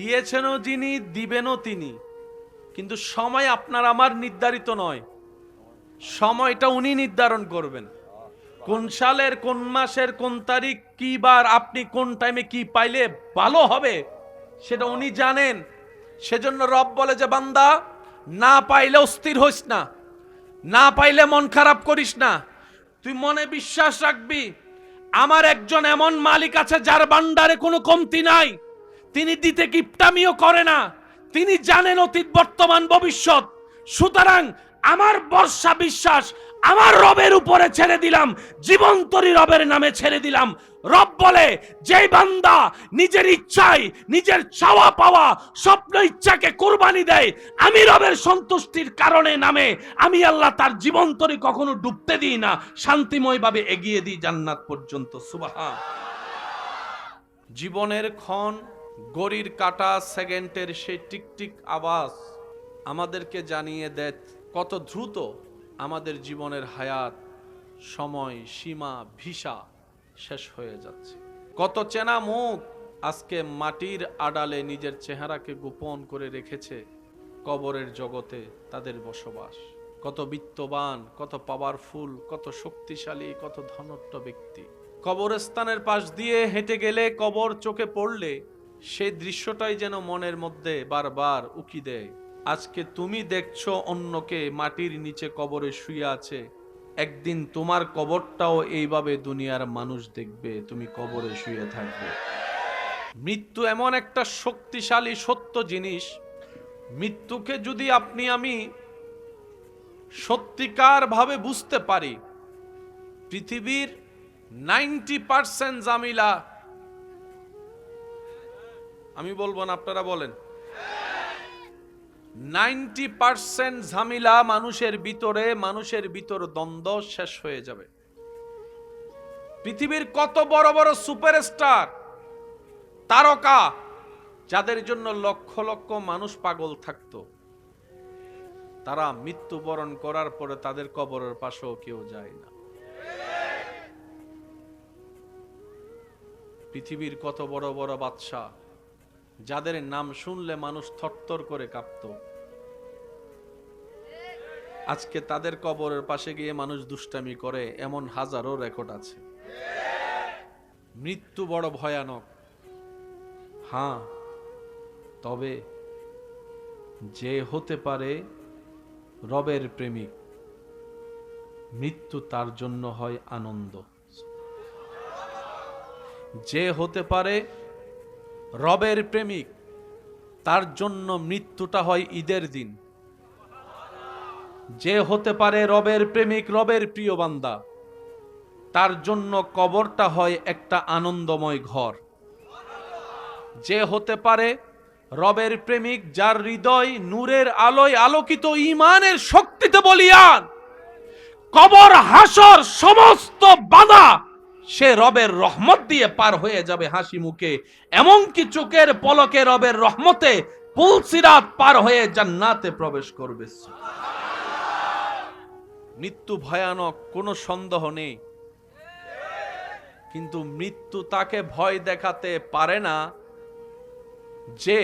দিয়েছেনও যিনি, দিবেনও তিনি, কিন্তু সময় আপনার আমার নির্ধারিত নয়, সময়টা উনি নির্ধারণ করবেন। কোন সালের কোন মাসের কোন তারিখ কি বার আপনি কোন টাইমে কি পাইলে ভালো হবে সেটা উনি জানেন। সেজন্য রব বলে যে বান্দা, না পাইলে অস্থির হইস না, না পাইলে মন খারাপ করিস না, তুই মনে বিশ্বাস রাখবি আমার একজন এমন মালিক আছে যার ভান্ডারে কোনো কমতি নাই। তিনি দিতে কিপটামিও করে না, তিনি জানেন অতীত বর্তমান ভবিষ্যৎ। সুতরাং আমার ভরসা বিশ্বাস আমার রবের উপরে ছেড়ে দিলাম, জীবন্তরী রবের নামে ছেড়ে দিলাম। রব বলে যেই বান্দা নিজের ইচ্ছায় নিজের চাওয়া পাওয়া স্বপ্ন ইচ্ছাকে কুরবানি দেয়, আমি রবের সন্তুষ্টির কারণে নামে আমি আল্লাহ তার জীবন্তরী কখনো ডুবতে দিই না, শান্তিময়ভাবে এগিয়ে দিই জান্নাত পর্যন্ত। সুবহান। জীবনের ক্ষণ, ঘড়ির কাঁটা, সেকেন্ডের সেই টিকটিক আওয়াজ আমাদেরকে জানিয়ে দেয় কত দ্রুত আমাদের জীবনের হায়াত, সময়, সীমা, ভিসা শেষ হয়ে যাচ্ছে। কত চেনা মুখ আজকে মাটির আড়ালে নিজের চেহারাকে গোপন করে রেখেছে, কবরের জগতে তাদের বসবাস। কত বিত্তবান, কত পাওয়ারফুল, কত শক্তিশালী, কত ধনট্ট ব্যক্তি কবরস্থানের পাশ দিয়ে হেঁটে গেলে, কবর চোখে পড়লে সেই দৃশ্যটাই যেন মনের মধ্যে বারবার উকি দেয়। আজকে তুমি দেখছো অন্যকে মাটির নিচে কবরে শুয়ে আছে, একদিন তোমার কবরটাও এইভাবে দুনিয়ার মানুষ দেখবে, তুমি কবরে শুয়ে থাকবে। মৃত্যু এমন একটা শক্তিশালী সত্য জিনিস, মৃত্যুকে যদি আপনি আমি সত্যিকার ভাবে বুঝতে পারি, পৃথিবীর 90% জামিলা, আমি বলবো না আপনারা বলেন, 90% ঝামেলা মানুষের ভিতর দ্বন্দ্ব শেষ হয়ে যাবে। পৃথিবীর কত বড় বড় সুপারস্টার, তারকা, যাদের জন্য লক্ষ লক্ষ মানুষ পাগল থাকতো, তারা মৃত্যুবরণ করার পরে তাদের কবরের পাশেও কেউ যায় না। পৃথিবীর কত বড় বড় বাদশা, যাদের নাম শুনলে মানুষ থরথর করে কাঁপত, আজকে তাদের কবরের পাশে গিয়ে মানুষ দুষ্টামি করে, এমন হাজারো রেকর্ড আছে। মৃত্যু বড় ভয়ানক, হ্যাঁ, তবে যে হতে পারে রবের প্রেমিক, মৃত্যু তার জন্য হয় আনন্দ। যে হতে পারে রবের প্রেমিক, তার জন্য মৃত্যুটা হয় ঈদের দিন। যে হতে পারে রবের প্রেমিক, রবের প্রিয় বান্দা, তার জন্য কবরটা হয় একটা আনন্দময় ঘর। যে হতে পারে রবের প্রেমিক, যার হৃদয় নূরের আলোয় আলোকিত, ঈমানের শক্তিতে বলিয়ান, কবর হাসর সমস্ত বাধা সে রবের রহমত দিয়ে পার হয়ে যাবে হাসি মুখে। এমনকি চোখের পলকে রবের রহমতে পুলসিরাত পার হয়ে জান্নাতে প্রবেশ করবে। মৃত্যু ভয়ানক, কোনো সন্দেহ নেই, কিন্তু মৃত্যু তাকে ভয় দেখাতে পারে না যে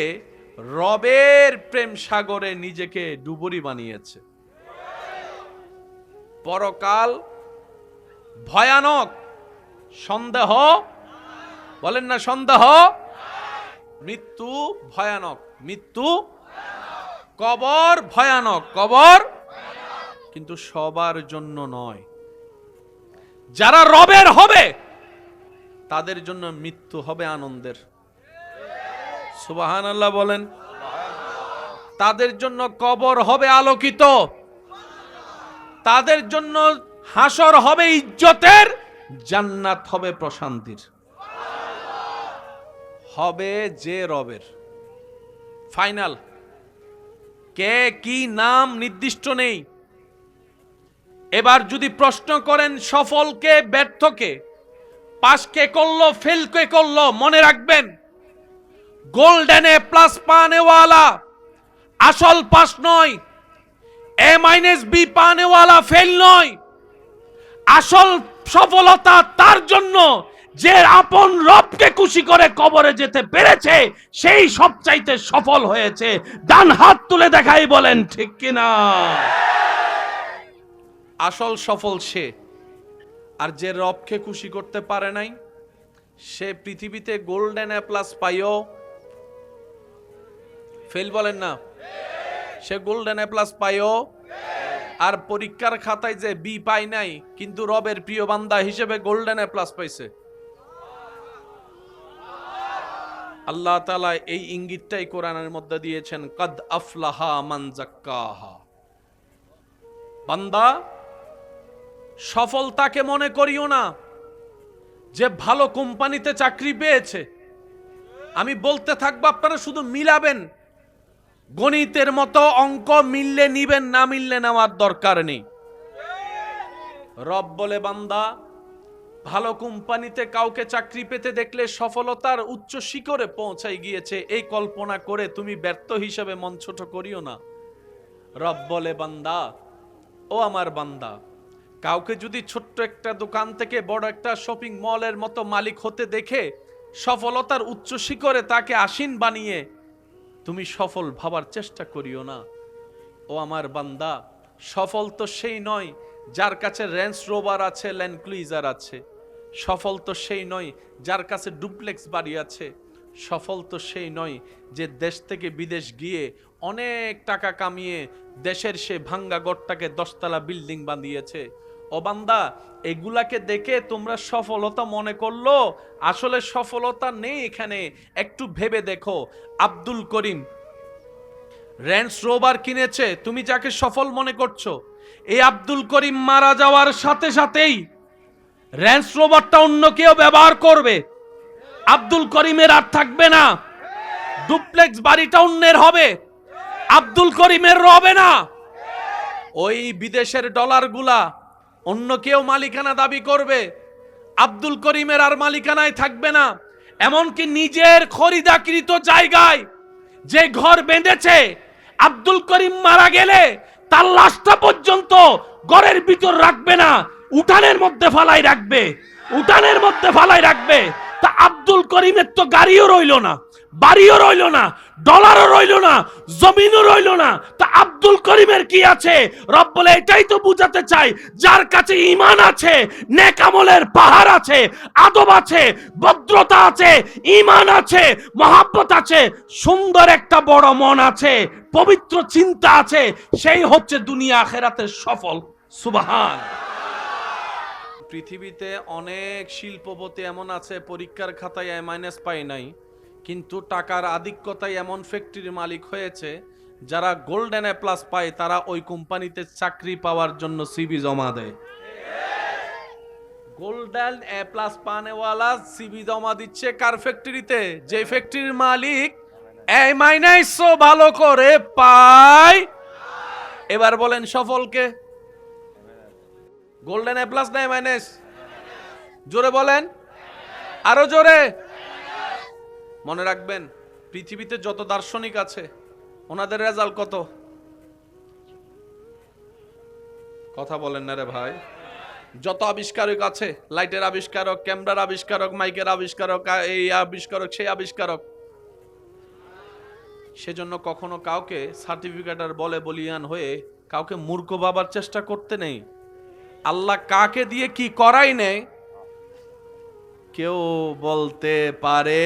রবের প্রেম সাগরে নিজেকে ডুবুরি বানিয়েছে। পরকাল ভয়ানক, সন্দেহ বলেন না, সন্দেহ। মৃত্যু ভয়ানক, মৃত্যু, কবর ভয়ানক, কবর, কিন্তু সবার জন্য নয়। যারা রবের হবে তাদের জন্য মৃত্যু হবে আনন্দের। সুবহানাল্লাহ বলেন। তাদের জন্য কবর হবে আলোকিত, তাদের জন্য হাসর হবে ইজ্জতের, জান্নাত হবে প্রশান্তির। হবে যে রবের। ফাইনাল। কে কি নাম নির্দিষ্ট নেই। এবার যদি প্রশ্ন করেন সফলকে ব্যর্থকে, পাস কে করলো ফেল কে করলো, মনে রাখবেন গোল্ডেন এ প্লাস পানেওয়ালা আসল পাস নয়, A-B পানেওয়ালা ফেল নয়। আসল সফলতা তার জন্য যে আপন রবকে খুশি করে কবরে যেতে পেরেছে সেই সবচাইতে সফল হয়েছে। ডান হাত তুলে দেখাই বলেন ঠিক কিনা? আসল সফল সে, আর যে রবকে খুশি করতে পারে নাই সে পৃথিবীতে গোল্ডেন এ প্লাস পাইও ফেল, বলেন না? সে গোল্ডেন এ প্লাস পাইও আর পরীক্ষার খাতায় যে বি পাই নাই, কিন্তু রবের প্রিয় বান্দা হিসেবে গোল্ডেন এ প্লাস পাইছে। আল্লাহ তাআলা এই ইঙ্গিতটাই কোরআনের মধ্যে দিয়েছেন, কাদ আফলাহা মান যাক্কাহা। বান্দা, সফলতাকে মনে করিও না যে ভালো কোম্পানিতে চাকরি পেয়েছে। আমি বলতে থাকবো, আপনারা শুধু মিলাবেন, গণিতের মতো অঙ্ক মিললে নিবেন, না মিললে নেওয়ার দরকার নেই। রব বলে, বান্দা, ভালো কোম্পানিতে কাউকে চাকরি পেতে দেখলে সফলতার উচ্চ শিখরে পৌঁছাই গিয়েছে, এই কল্পনা করে তুমি ব্যর্থ হিসেবে মন ছোট করিও না। রব বলে, বান্দা, ও আমার বান্দা, কাউকে যদি ছোট্ট একটা দোকান থেকে বড় একটা শপিং মলের মতো মালিক হতে দেখে সফলতার উচ্চ শিখরে তাকে আসীন বানিয়ে তুমি সফল ভাবার চেষ্টা করিও না। ও আমার বান্দা, সফল তো সেই নয় যার কাছে রেঞ্জ রোভার আছে, ল্যান্ড ক্রুইজার আছে। সফল তো সেই নয় যার কাছে ডুপ্লেক্স বাড়ি আছে। সফল তো সেই নয় যে দেশ থেকে বিদেশ গিয়ে অনেক টাকা কামিয়ে দেশের সে ভাঙ্গা গড়টাকে 10তলা বিল্ডিং বানিয়েছে। ও বান্দা, এগুলাকে দেখে তোমরা সফলতা মনে করলো, আসলে সফলতা নেই এখানে। একটু ভেবে দেখো, আব্দুল করিম রেঞ্জ রোভার কিনেছে, তুমি যাকে সফল মনে করছো, এই আব্দুল করিম মারা যাওয়ার সাথে সাথেই রেঞ্জ রোভারটা অন্য কেউ ব্যবহার করবে। আব্দুল করিমের আর থাকবে না, ডুপ্লেক্স বাড়িটা অন্যের হবে, আব্দুল করিমের হবে না। ওই বিদেশের ডলারগুলা অন্য কেউ মালিকানা দাবি করবে, আব্দুল করিমের আর মালিকানায় থাকবে না। এমনকি নিজের খরিদাকৃত জায়গায় যে ঘর বেঁধেছে, আব্দুল করিম মারা গেলে তার লাশটা পর্যন্ত ঘরের ভিতর রাখবে না, উঠানের মধ্যে ফালাই রাখবে, উঠানের মধ্যে ফালাই রাখবে। তা আব্দুল করিমের তো গাড়িও রইল না, বাড়িও রইল না, ডলারও রইল না, জমিনও রইল না, তা আব্দুল করিমের কি আছে? রব বলে, এটাই তো বুঝাতে চাই, যার কাছে ঈমান আছে, নেক আমলের পাহাড় আছে, আদব আছে, ভদ্রতা আছে, ঈমান আছে, মহব্বত আছে, সুন্দর একটা বড় মন আছে, পবিত্র চিন্তা আছে, সেই হচ্ছে দুনিয়া আখিরাতের সফল। সুবহান। পৃথিবীতে অনেক শিল্পপতি এমন আছে পরীক্ষার খাতায় A- পায় নাই, কিন্তু টাকার আধিক্যতায় এমন ফ্যাক্টরির মালিক হয়েছে যারা গোল্ডেন এ প্লাস পায়, তারা ওই কোম্পানিতে চাকরি পাওয়ার জন্য সিভি জমা দেয়। গোল্ডেন এ প্লাস পানেওয়ালা সিভি জমা দিচ্ছে কার ফ্যাক্টরিতে? যে ফ্যাক্টরির মালিক A- ভালো করে পায়। এবার বলেন, সফলকে? গোল্ডেন এ প্লাস না A-? জোরে বলেন, আরো জোরে। মনে রাখবেন, পৃথিবীতে যত দার্শনিক আছে ওনাদের রেজাল্ট কত? কথা বলেন না রে ভাই। যত আবিষ্কারক আছে, লাইটের আবিষ্কারক, ক্যামেরার আবিষ্কারক, মাইকের আবিষ্কারক, এই আবিষ্কারক, সেই আবিষ্কারক, সেজন্য কখনো কাউকে সার্টিফিকেটার বলে বলিয়ান হয়ে কাউকে মূর্খ ভাবার চেষ্টা করতে নেই। আল্লাহ কাকে দিয়ে কি করাই নেই কেউ বলতে পারে।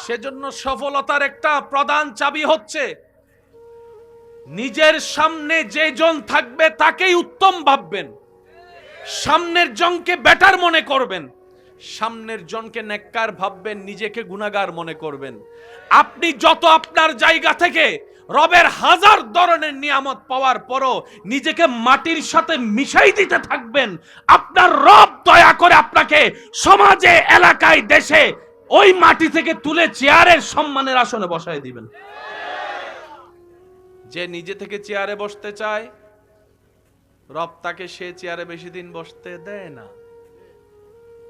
সেজন্য সফলতার একটা প্রধান চাবি হচ্ছে নিজের সামনে যে জন থাকবে তাকেই উত্তম ভাববেন, সামনের জনকে বেটার মনে করবেন, সামনের জনকে নেককার ভাববেন, নিজেকে গুনাহগার মনে করবেন। আপনি যত আপনার জায়গা থেকে রবের হাজার ধরনের নিয়ামত পাওয়ার পরও নিজেকে মাটির সাথে মিশাই দিতে থাকবেন, আপনার রব দয়া করে আপনাকে সমাজে, এলাকায়, দেশে ওই মাটি থেকে তুলে চেয়ারের সম্মানের আসনে বসায় দিবেন। যে নিজে থেকে চেয়ারে বসতে চায়, রব তাকে সে চেয়ারে বেশি দিন বসতে দেয় না।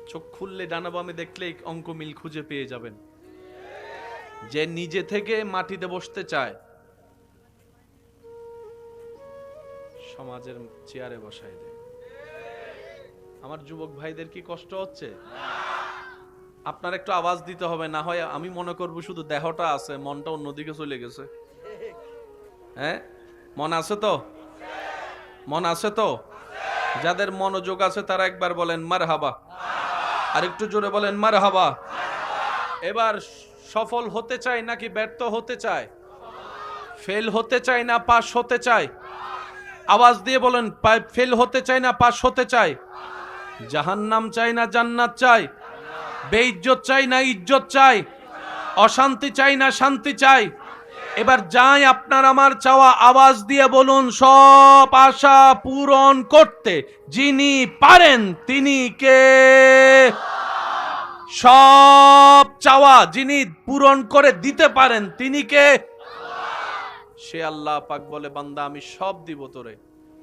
চোখ খুললে ডানা বামে দেখলেই অঙ্ক মিল খুঁজে পেয়ে যাবেন। যে নিজে থেকে মাটিতে বসতে চায়, সমাজের চেয়ারে বসায় দেয়। আমার যুবক ভাইদের কি কষ্ট হচ্ছে? আপনার একটু আওয়াজ দিতে হবে, না হয় আমি মনে করব শুধু দেহটা আছে, মনটা অন্যদিকে চলে গেছে। হ্যাঁ, মন আছে তো? মন আছে তো? যাদের মনোযোগ আছে তারা একবার বলেন মারহাবা, আর একটু জোরে বলেন মারহাবা। এবার সফল হতে চাই নাকি ব্যর্থ হতে চাই? ফেল হতে চাই না পাস হতে চাই? আওয়াজ দিয়ে বলেন, ফেল হতে চাই না পাস হতে চাই? জাহান্নাম চাই না জান্নাত চাই? বেইজ্জত চাই না ইজ্জত চাই? অশান্তি চাই না শান্তি চাই? এবার যাই আপনার আমার চাওয়া, আওয়াজ দিয়ে বলুন, সব আশা পূরণ করতে যিনি পারেন তিনি কে? সব চাওয়া যিনি পূরণ করে দিতে পারেন তিনি কে? সে আল্লাহ পাক বলে, বান্দা আমি সব দিব তোরে,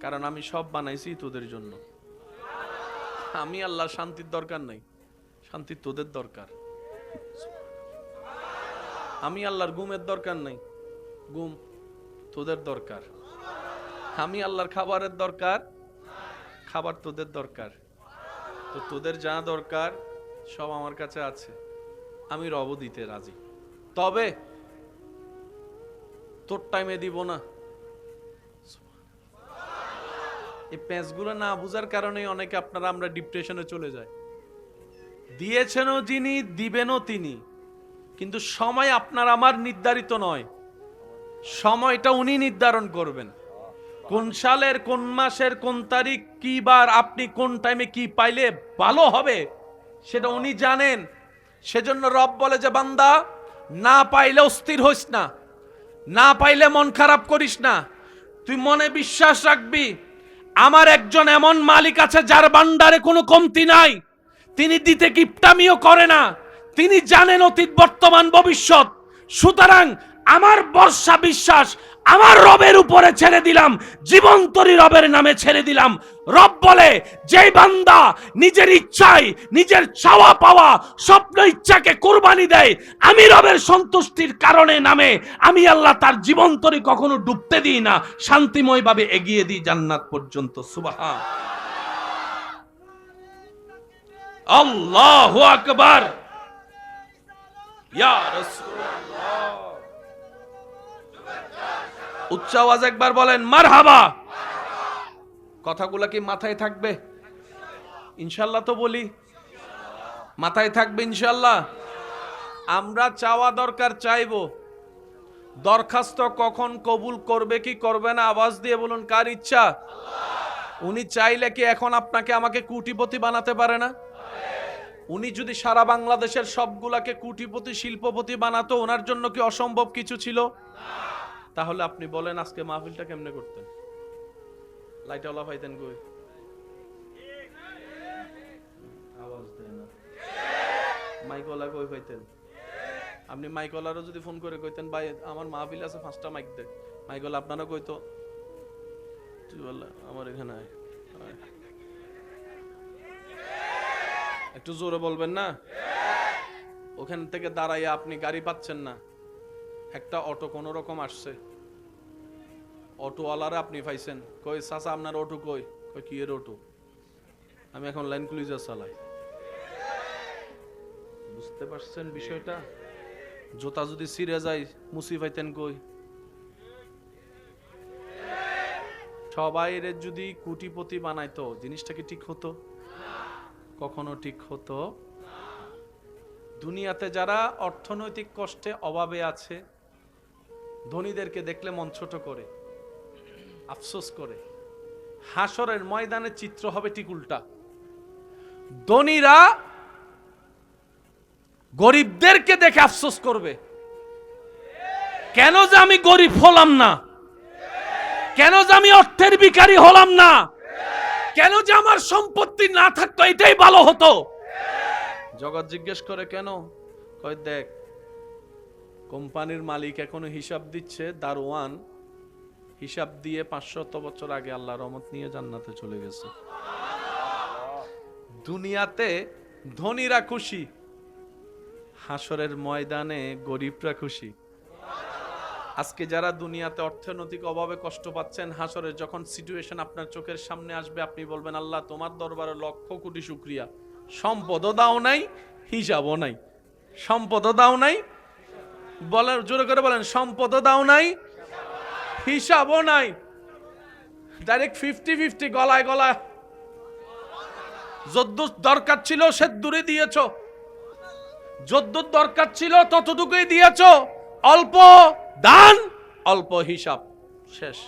কারণ আমি সব বানাইছি তোদের জন্য। আমি আল্লাহর শান্তির দরকার নাই, শান্তি তোদের দরকার। আমি আল্লাহর ঘুমের দরকার নাই, ঘুম তোদের দরকার। আমি আল্লাহর খাবারের দরকার, খাবার তোদের দরকার। তো তোদের যা দরকার সব আমার কাছে আছে, আমি রব দিতে রাজি। তবে তোর টাইমে দিব না। এই প্যাঁচগুলো না বুঝার কারণে অনেকে আপনারা আমরা ডিপ্রেশনে চলে যায়। দিয়েছেনও যিনি, দিবেনও তিনি, কিন্তু সময় আপনার আমার নির্ধারিত নয়, সময়টা উনি নির্ধারণ করবেন। কোন সালের কোন মাসের কোন তারিখ কি বার আপনি কোন টাইমে কি পাইলে ভালো হবে সেটা উনি জানেন। সেজন্য রব বলে যে বান্দা, না পাইলে অস্থির হইস না, না পাইলে মন খারাপ করিস না, তুই মনে বিশ্বাস রাখবি আমার একজন এমন মালিক আছে যার ভান্ডারে কোনো কমতি নাই। তিনি দিতে কিপটামিও করে না, তিনি জানেন অতীত বর্তমান ভবিষ্যৎ। সুতরাং আমার ভরসা বিশ্বাস আমার রবের উপরে ছেড়ে দিলাম, জীবন্তরী রবের নামে ছেড়ে দিলাম। রব বলে, যেই বান্দা নিজের ইচ্ছায় নিজের চাওয়া পাওয়া স্বপ্ন ইচ্ছাকে কুরবানি দেয়, আমি রবের সন্তুষ্টির কারণে নামে আমি আল্লাহ তার জীবন্তরী কখনো ডুবতে দিই না, শান্তিময় ভাবে এগিয়ে দিই জান্নাত পর্যন্ত। সুবহান আল্লাহু আকবার, ইয়া রাসূলুল্লাহ। উচ্চ আওয়াজ একবার বলেন মারহাবা। কথাগুলো কি মাথায় থাকবে? ইনশাআল্লাহ তো বলি, মাথায় থাকবে ইনশাআল্লাহ। আমরা চাওয়া দরকার চাইবো, দরখাস্ত কখন কবুল করবে কি করবে না আওয়াজ দিয়ে বলুন কার ইচ্ছা? উনি চাইলে কি এখন আপনাকে আমাকে কোটিপতি বানাতে পারে না? উনি যদি সারা বাংলাদেশের সবগুলাকে কোটিপতি শিল্পপতি বানাতো, ওনার জন্য কি অসম্ভব কিছু ছিল? তাহলে আপনি বলেন আজকে মাহফিলটা কেমনে করতেন? লাইটওয়ালা পাইতেন কই? আওয়াজ দেন না। মাইকওয়ালা কই পাইতেন? আপনি মাইকওয়ালারও যদি ফোন করে কইতেন ভাই আমার মাহফিল আছে 5টা মাইক দে, মাইকওয়ালা আপনারা কইতো তুই বল আমার এখানে আয়। একটু জোরে বলবেন না? ওখান থেকে দাঁড়াইয়া আপনি গাড়ি পাচ্ছেন না, একটা অটো কোন রকম আসছে, অটোওয়ালারা আপনি পাইছেন, কই চাচা আপনার অটো কই? কই কি এর অটো? আমি এখন লাইন ক্লুজার চালাই। বুঝতে পারছেন বিষয়টা? জোতা যদি ছিঁড়ে যায় মুসি পাইতেন কই? সবাইরে যদি কোটিপতি বানাইতো জিনিসটা কি ঠিক হতো? কখনো ঠিক হতো? দুনিয়াতে যারা অর্থনৈতিক কষ্টে অভাবে আছে, ধনীদেরকে দেখলে মন ছোট করে, আফসোস করে। হাসরের ময়দানে চিত্র হবে ঠিক উল্টা। ধনীরা গরিবদেরকে দেখে আফসোস করবে, কেন যে আমি গরিব হলাম না, কেন যে আমি অর্থের ভিখারি হলাম না, কেন যে আমার সম্পত্তি না থাকতো, এটাই ভালো হতো। জগৎ জিজ্ঞেস করে কেন? কয় দেখ কোম্পানির মালিক এখনো হিসাব দিচ্ছে, দারোয়ান হিসাব দিয়ে 500 বছর আগে আল্লাহর রহমত নিয়ে জান্নাতে চলে গেছে। দুনিয়াতে ধনীরা খুশি, হাসরের ময়দানে গরিবরা খুশি। আজকে যারা দুনিয়াতে অর্থনৈতিক অভাবে কষ্ট পাচ্ছেন, হাসরে যখন সিচুয়েশন আপনার চোখের সামনে আসবে, আপনি বলবেন আল্লাহ তোমার দরবারে লক্ষ কোটি শুকরিয়া, সম্পদও দাও নাই, হিসাবও নাই। সম্পদও দাও নাই, বলেন জোরে করে বলেন, সম্পদও দাও নাই, হিসাবও নাই। ডাইরেক্ট 50-50, গলায় গলায়। যদ্দূর দরকার ছিল সেদ্দুরে দিয়েছ, যদ্দূর দরকার ছিল ততটুকুই দিয়েছ। অল্প দান, অল্প হিসাব, শেষ।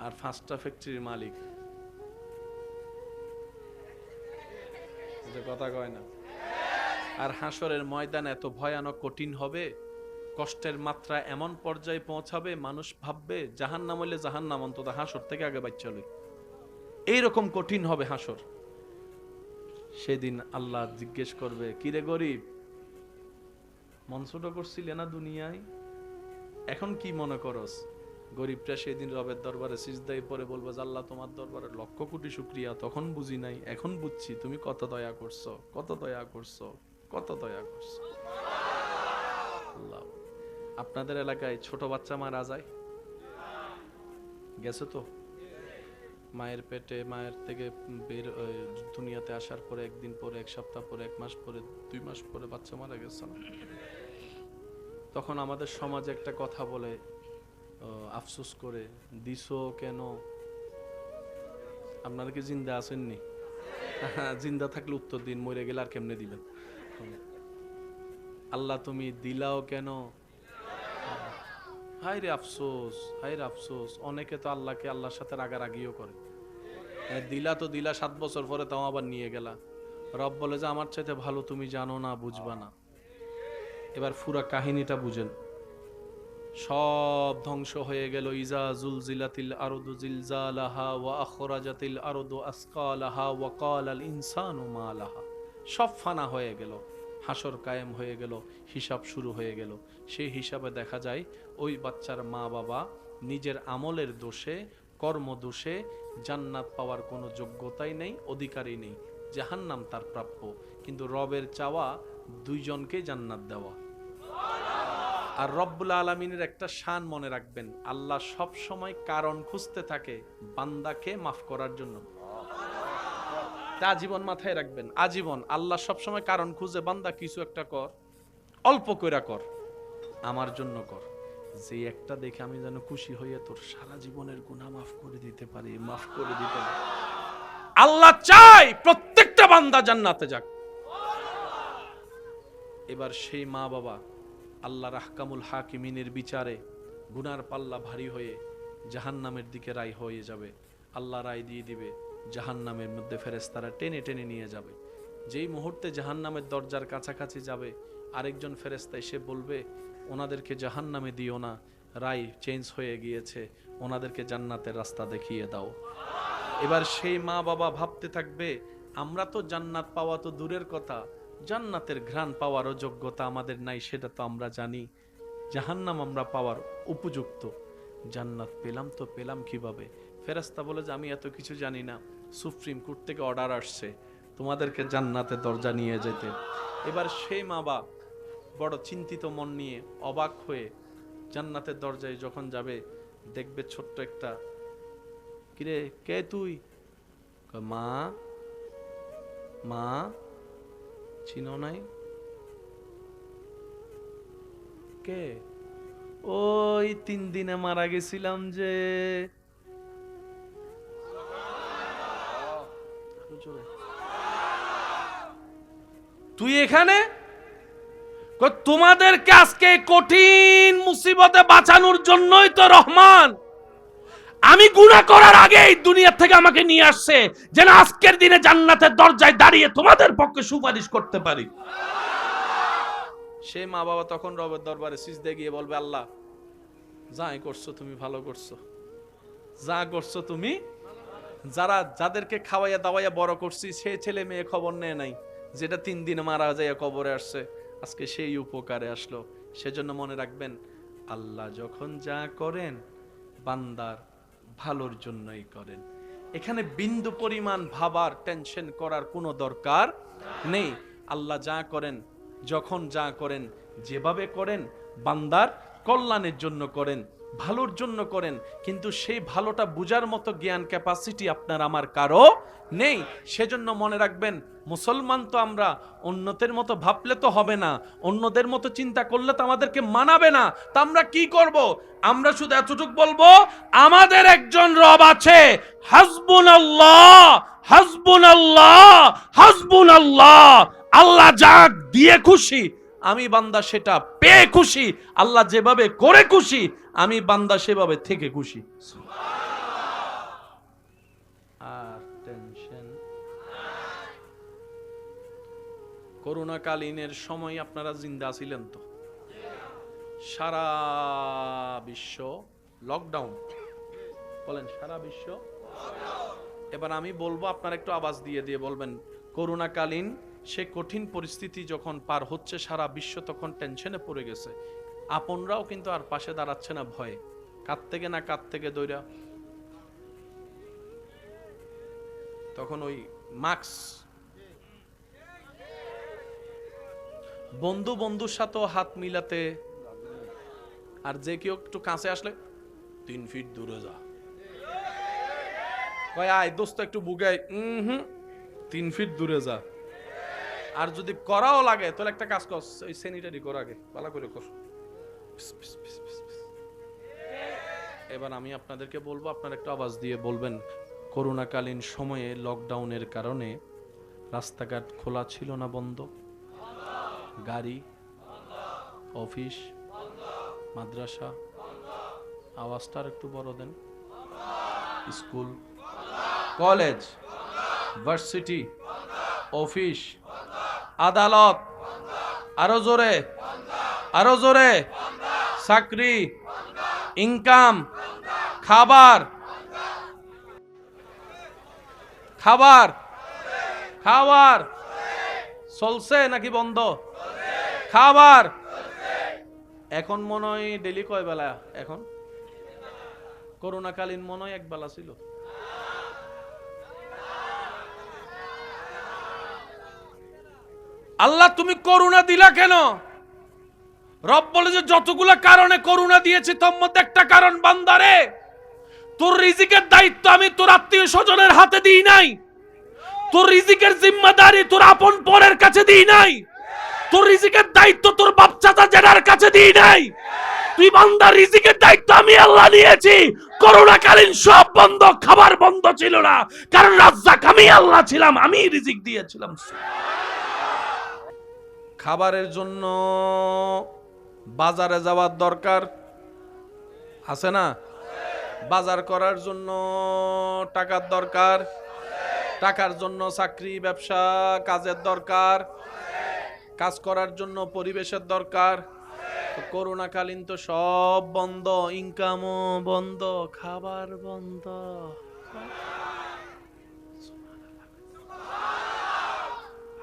আর 5টা ফ্যাক্টরির মালিক, কথা কয় না। আর হাসরের ময়দান এত ভয়ানক কঠিন হবে, কষ্টের মাত্রা এমন পর্যায়ে পৌঁছাবে, মানুষ ভাববে জাহান্নাম হইলে জাহান্নাম অন্তত হাসর থেকে আগে বাচ্চা লই, এইরকম কঠিন হবে হাসর। সেদিন আল্লাহ জিজ্ঞেস করবে, কিরে গরিব, মন ছোট করছিলে না দুনিয়ায়, এখন কি মনে করস? গরিবটা সেদিন রবের দরবারে সিজদায় পড়ে বলবে, আল্লাহ তোমার দরবারে লক্ষ কোটি শুকরিয়া, তখন বুঝি নাই, এখন বুঝছি তুমি কত দয়া করছো, কত দয়া করছো, কত দয়া করছো। আল্লাহ, আপনাদের এলাকায় ছোট বাচ্চা মারা যায়, গেছে তো? মায়ের পেটে, মায়ের থেকে বের দুনিয়াতে আসার পরে একদিন পরে, এক সপ্তাহ পরে, এক মাস পরে, 2 মাস পরে বাচ্চা মারা গেছে না? তখন আমাদের সমাজে একটা কথা বলে, আফসোস করে, দিছো কেন? আপনারা কি জিন্দা আছেননি? জিন্দা থাকলে উত্তর দিন, মরে গেলে আর কেমনে দিবেন? আল্লাহ তুমি দিলাও কেন? হায় রে আফসোস, হায় রে আফসোস। অনেকে তো আল্লাহকে আল্লাহর সাথে রাগারাগিও করে, দিলা তো দিলা 7 বছর পরে, তাও আবার নিয়ে গেলা। রব বলে যে আমার চাইতে ভালো তুমি জানো না, বুঝবা না। এবার পুরা কাহিনীটা বুঝেন। সব ধ্বংস হয়ে গেল। ইজা জুলজিলাতিল আরদু জিলজালাহা ওয়া আখরাজাতিল আরদু আসকালাহা ওয়া ক্বালাল ইনসানু মা লাহা। সব ফানা হয়ে গেল, হাসর কায়েম হয়ে গেল, হিসাব শুরু হয়ে গেল। সেই হিসাবে দেখা যায় ওই বাচ্চার মা বাবা নিজের আমলের দোষে, কর্ম দোষে জান্নাত পাওয়ার কোনো যোগ্যতাই নেই, অধিকারই নেই। জাহান্নাম তার প্রাপ্য। কিন্তু রবের চাওয়া 2 জনকে জান্নাত দেওয়া। আর রব্বুল আলামিনের একটা শান মনে রাখবেন, আল্লাহ সব সময় কারণ খুঁজতে থাকে বান্দাকে মাফ করার জন্য। তা আজীবন মাথায় রাখবেন, আজীবন আল্লাহ সব সময় কারণ খুঁজে, বান্দা কিছু একটা কর, অল্প কইরা কর, আমার জন্য কর, যে একটা দেখে আমি যেন খুশি হয়ে তোর সারা জীবনের গুনাহ মাফ করে দিতে পারি, মাফ করে দিতে পারি। আল্লাহ চাই প্রত্যেকটা বান্দা জান্নাতে যাক। এবার সেই মা বাবা আল্লাহর আহকামুল হাকিমিনের বিচারে গুনার পাল্লা ভারী হয়ে জাহান্নামের দিকে রায় হয়ে যাবে। আল্লাহ রায় দিয়ে দিবে, জাহান্নামের মধ্যে ফেরেশতারা টেনে টেনে নিয়ে যাবে। যেই মুহূর্তে জাহান্নামের দরজার কাছাকাছি যাবে, আরেকজন ফেরেশতা এসে বলবে, ওনাদেরকে জাহান্নামে দিও না, রায় চেঞ্জ হয়ে গিয়েছে, ওনাদেরকে জান্নাতের রাস্তা দেখিয়ে দাও। এবার সেই মা বাবা ভাবতে থাকবে, আমরা তো জান্নাত পাওয়া তো দূরের কথা, জান্নাতের ঘ্রাণ পাওয়ারও যোগ্যতা আমাদের নাই, সেটা তো আমরা জানি। জাহান্নাম আমরা পাওয়ার উপযুক্ত, জান্নাত পেলাম তো পেলাম কিভাবে? ফেরেশতা বলে যে আমি এত কিছু জানি না, সুপ্রিম কোর্ট থেকে অর্ডার আসছে তোমাদেরকে জান্নাতের দরজা নিয়ে যেতে। এবার সেই মা বাবা বড় চিন্তিত মন নিয়ে, অবাক হয়ে জান্নাতের দরজায় যখন যাবে, দেখবে ছোট্ট একটা, কিরে কে তুই? মা, মা চিনো নাই? কে? ওই 3 দিনে মারা গেছিলাম যে। তুই এখানে? তোমাদেরকে আজকে কঠিন মুসিবতে বাঁচানোর জন্যই তো রহমান আমি গুনাহ করার আগেই দুনিয়া থেকে আমাকে নিয়ে আসছে, যেন আজকের দিনে জান্নাতের দরজায় দাঁড়িয়ে তোমাদের পক্ষে সুপারিশ করতে পারি। সে মা বাবা তখন রবের দরবারে সিজদায় গিয়ে বলবে, আল্লাহ যাই করছো তুমি ভালো করছো, যা করছো তুমি। যাদেরকে খাওয়াইয়া দাওয়াইয়া বড় করছি, সে ছেলে মেয়ে খবর নেয় নাই, যেটা 3 দিনে মারা যায় কবরে আসছে, আজকে সেই উপকারে আসলো। সেজন্য মনে রাখবেন, আল্লাহ যখন যা করেন বান্দার ভালোর জন্যই করেন। এখানে বিন্দু পরিমাণ ভাবার, টেনশন করার কোনো দরকার নেই। আল্লাহ যা করেন, যখন যা করেন, যেভাবে করেন বান্দার কল্যাণের জন্য করেন, ভালোর জন্য করেন, কিন্তু সেই ভালোটা বুঝার মতো জ্ঞান ক্যাপাসিটি আপনার আমার কারো নেই। সেজন্য মনে রাখবেন, মুসলমান তো আমরা, অন্যদের মতো ভাবলে তো হবে না, অন্যদের মতো চিন্তা করলে তো আমাদেরকে মানাবে না। তা আমরা কি করব? আমরা শুধু এতটুকু বলবো, আমাদের একজন রব আছে, হাসবুনাল্লাহ হাসবুনাল্লাহ হাসবুনাল্লাহ। আল্লাহ যা দিয়ে খুশি, আমি বান্দা সেটা পেয়ে খুশি। আল্লাহ যেভাবে করে খুশি, আমি বান্দা সেভাবে থেকে খুশি। আর টেনশন। করোনাকালীনের সময় আপনারা জিন্দা ছিলেন তো? সারা বিশ্ব লকডাউন, বলেন সারা বিশ্ব। এবার আমি বলবো, আপনারা একটু আওয়াজ দিয়ে দিয়ে বলবেন, করোনাকালীন সে কঠিন পরিস্থিতি যখন পার হচ্ছে সারা বিশ্ব, তখন টেনশনে পড়ে গেছে। আপনরাও কিন্তু আর পাশে দাঁড়াচ্ছে না ভয়ে, কাত থেকে না কাত থেকে দইরা। তখন ওই মাস্ক, বন্ধু বন্ধুর সাথেও হাত মিলাতে, আর যে কেউ একটু কাছে আসলে 3 ফিট দূরে যা, কয় আয় দোস্ত একটু বুগাই, 3 ফিট দূরে যা। আর যদি করাও লাগে তাহলে একটা কাজ কর, ওই স্যানিটারি কর, আগে ভালো করে কর। এবার আমি আপনাদেরকে বলবো, আপনারা একটু আওয়াজ দিয়ে বলবেন, করোনাকালীন সময়ে লকডাউনের কারণে রাস্তাঘাট খোলা ছিল না, বন্ধ, গাড়ি, অফিস, মাদ্রাসা, আওয়াজটা আর একটু বড় দেন, স্কুল, কলেজ, ভার্সিটি, অফিস, আদালত, আরো জোরে, আরো জোরে, চাকরি, ইনকাম, খাবার, খাবার, খাবার চলছে নাকি বন্ধ? খাবার এখন মনে হয় ডেলি কয় বেলা? এখন করোনাকালীন মনে হয় এক বেলা ছিল। আল্লাহ তুমি করুণা দিলা কেন? রব বলে যে যতগুলো কারণে করুণা দিয়েছি তোর মধ্যে একটা কারণ, বান্দারে তোর রিজিকের দায়িত্ব আমি তোর আত্মীয় স্বজনের হাতে দিই নাই, তোর রিজিকের জিম্মাদারি তোর আপন পরের কাছে দিই নাই, তোর রিজিকের দায়িত্ব তোর বাপ চাচা জেনার কাছে দিই নাই। তুই বান্দার রিজিকের দায়িত্ব আমি আল্লাহ নিয়েছি। করোনাকালীন সব বন্ধ, খাবার বন্ধ ছিল না, কারণ রাজ্জাক আমি আল্লাহ ছিলাম, আমি রিজিক দিয়েছিলাম। খাবারের জন্য বাজারে যাওয়ার দরকার আছে না? বাজার করার জন্য টাকার দরকার, টাকার জন্য চাকরি ব্যবসা কাজের দরকার, কাজ করার জন্য পরিবেশের দরকার। করোনাকালীন তো সব বন্ধ, ইনকামও বন্ধ, খাবার বন্ধ।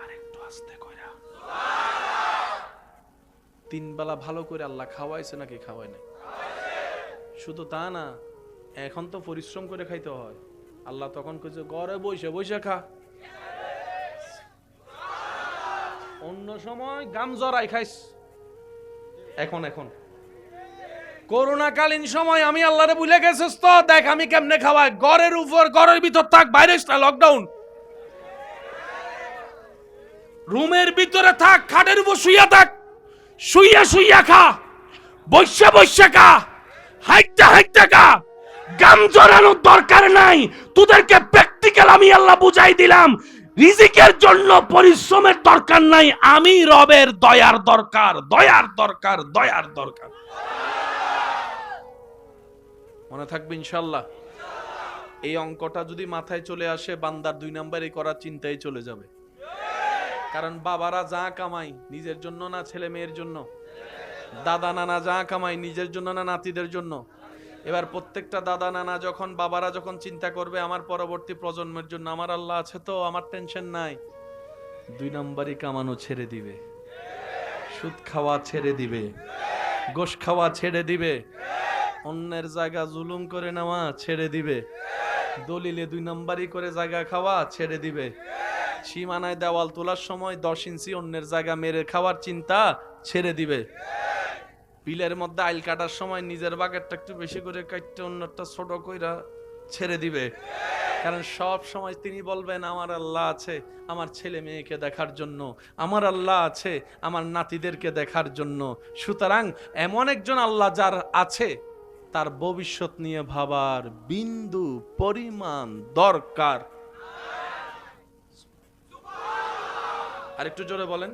আরেকটু আস্তে কইরা। 3 বেলা ভালো করে আল্লাহ খাওয়াইছে নাকি খাওয়ায় নাই? শুধু তা না, এখন তো পরিশ্রম করে খাইতে হয়। আল্লাহ তখন কইছে ঘরে বসে বসে খা। অন্য সময় গাম জড়াই খাইস, এখন করোনাকালীন সময় আমি আল্লাহরে ভুলে গেছিস তো, দেখ আমি কেমনে খাওয়াই। ঘরের উপর, ঘরের ভিতর থাক, বাইরে লকডাউন। রুমের ভিতরে থাক, খাটের উপর শুইয়া থাক, শুইয়া শুইয়া খা, বসে বসে খা, হাইটা হাইটা খা। গাম জড়ানোর দরকার নাই, তোদেরকে প্র্যাকটিক্যাল আমি আল্লাহ বুঝাই দিলাম। রিজিকের জন্য পরিশ্রমের দরকার নাই, আমি রবের দয়ার দরকার, দয়ার দরকার, দয়ার দরকার। মনে থাকবে ইনশাআল্লাহ। এই অঙ্কটা যদি মাথায় চলে আসে, বান্দার 2 নম্বরে করার চিন্তাই চলে যাবে। কারণ বাবারা যা কামাই নিজের জন্য না ছেলে মেয়ের জন্য, দাদা নানা যা কামাই নিজের জন্য না নাতিদের জন্য। এবার প্রত্যেকটা দাদা নানা যখন, বাবারা যখন চিন্তা করবে আমার পরবর্তী প্রজন্মের জন্য, আমার আল্লাহ আছে তো, আমার টেনশন নাই। 2 নম্বরই কামানো ছেড়ে দিবে, সুদ খাওয়া ছেড়ে দিবে, গোশ খাওয়া ছেড়ে দিবে, অন্যের জায়গা জুলুম করে নেওয়া ছেড়ে দিবে, দলিলে 2 নম্বরই করে জায়গা খাওয়া ছেড়ে দিবে, সীমানায় দেওয়াল তোলার সময় 10 ইঞ্চি অন্যের জায়গা মেরে খাওয়ার চিন্তা ছেড়ে দিবে। বিলের মধ্যে আইল কাটার সময় নিজের বাগেরটা একটু বেশি করে কাটতে অন্যটা ছোট কইরা ছেড়ে দিবে, কারণ সব সময় তিনি বলবেন আমার আল্লাহ আছে আমার ছেলে মেয়েকে দেখার জন্য, আমার আল্লাহ আছে আমার নাতিদেরকে দেখার জন্য। সুতরাং এমন একজন আল্লাহ যার আছে, তার ভবিষ্যৎ নিয়ে ভাবার বিন্দু পরিমাণ দরকার। আর একটু জোরে বলেন।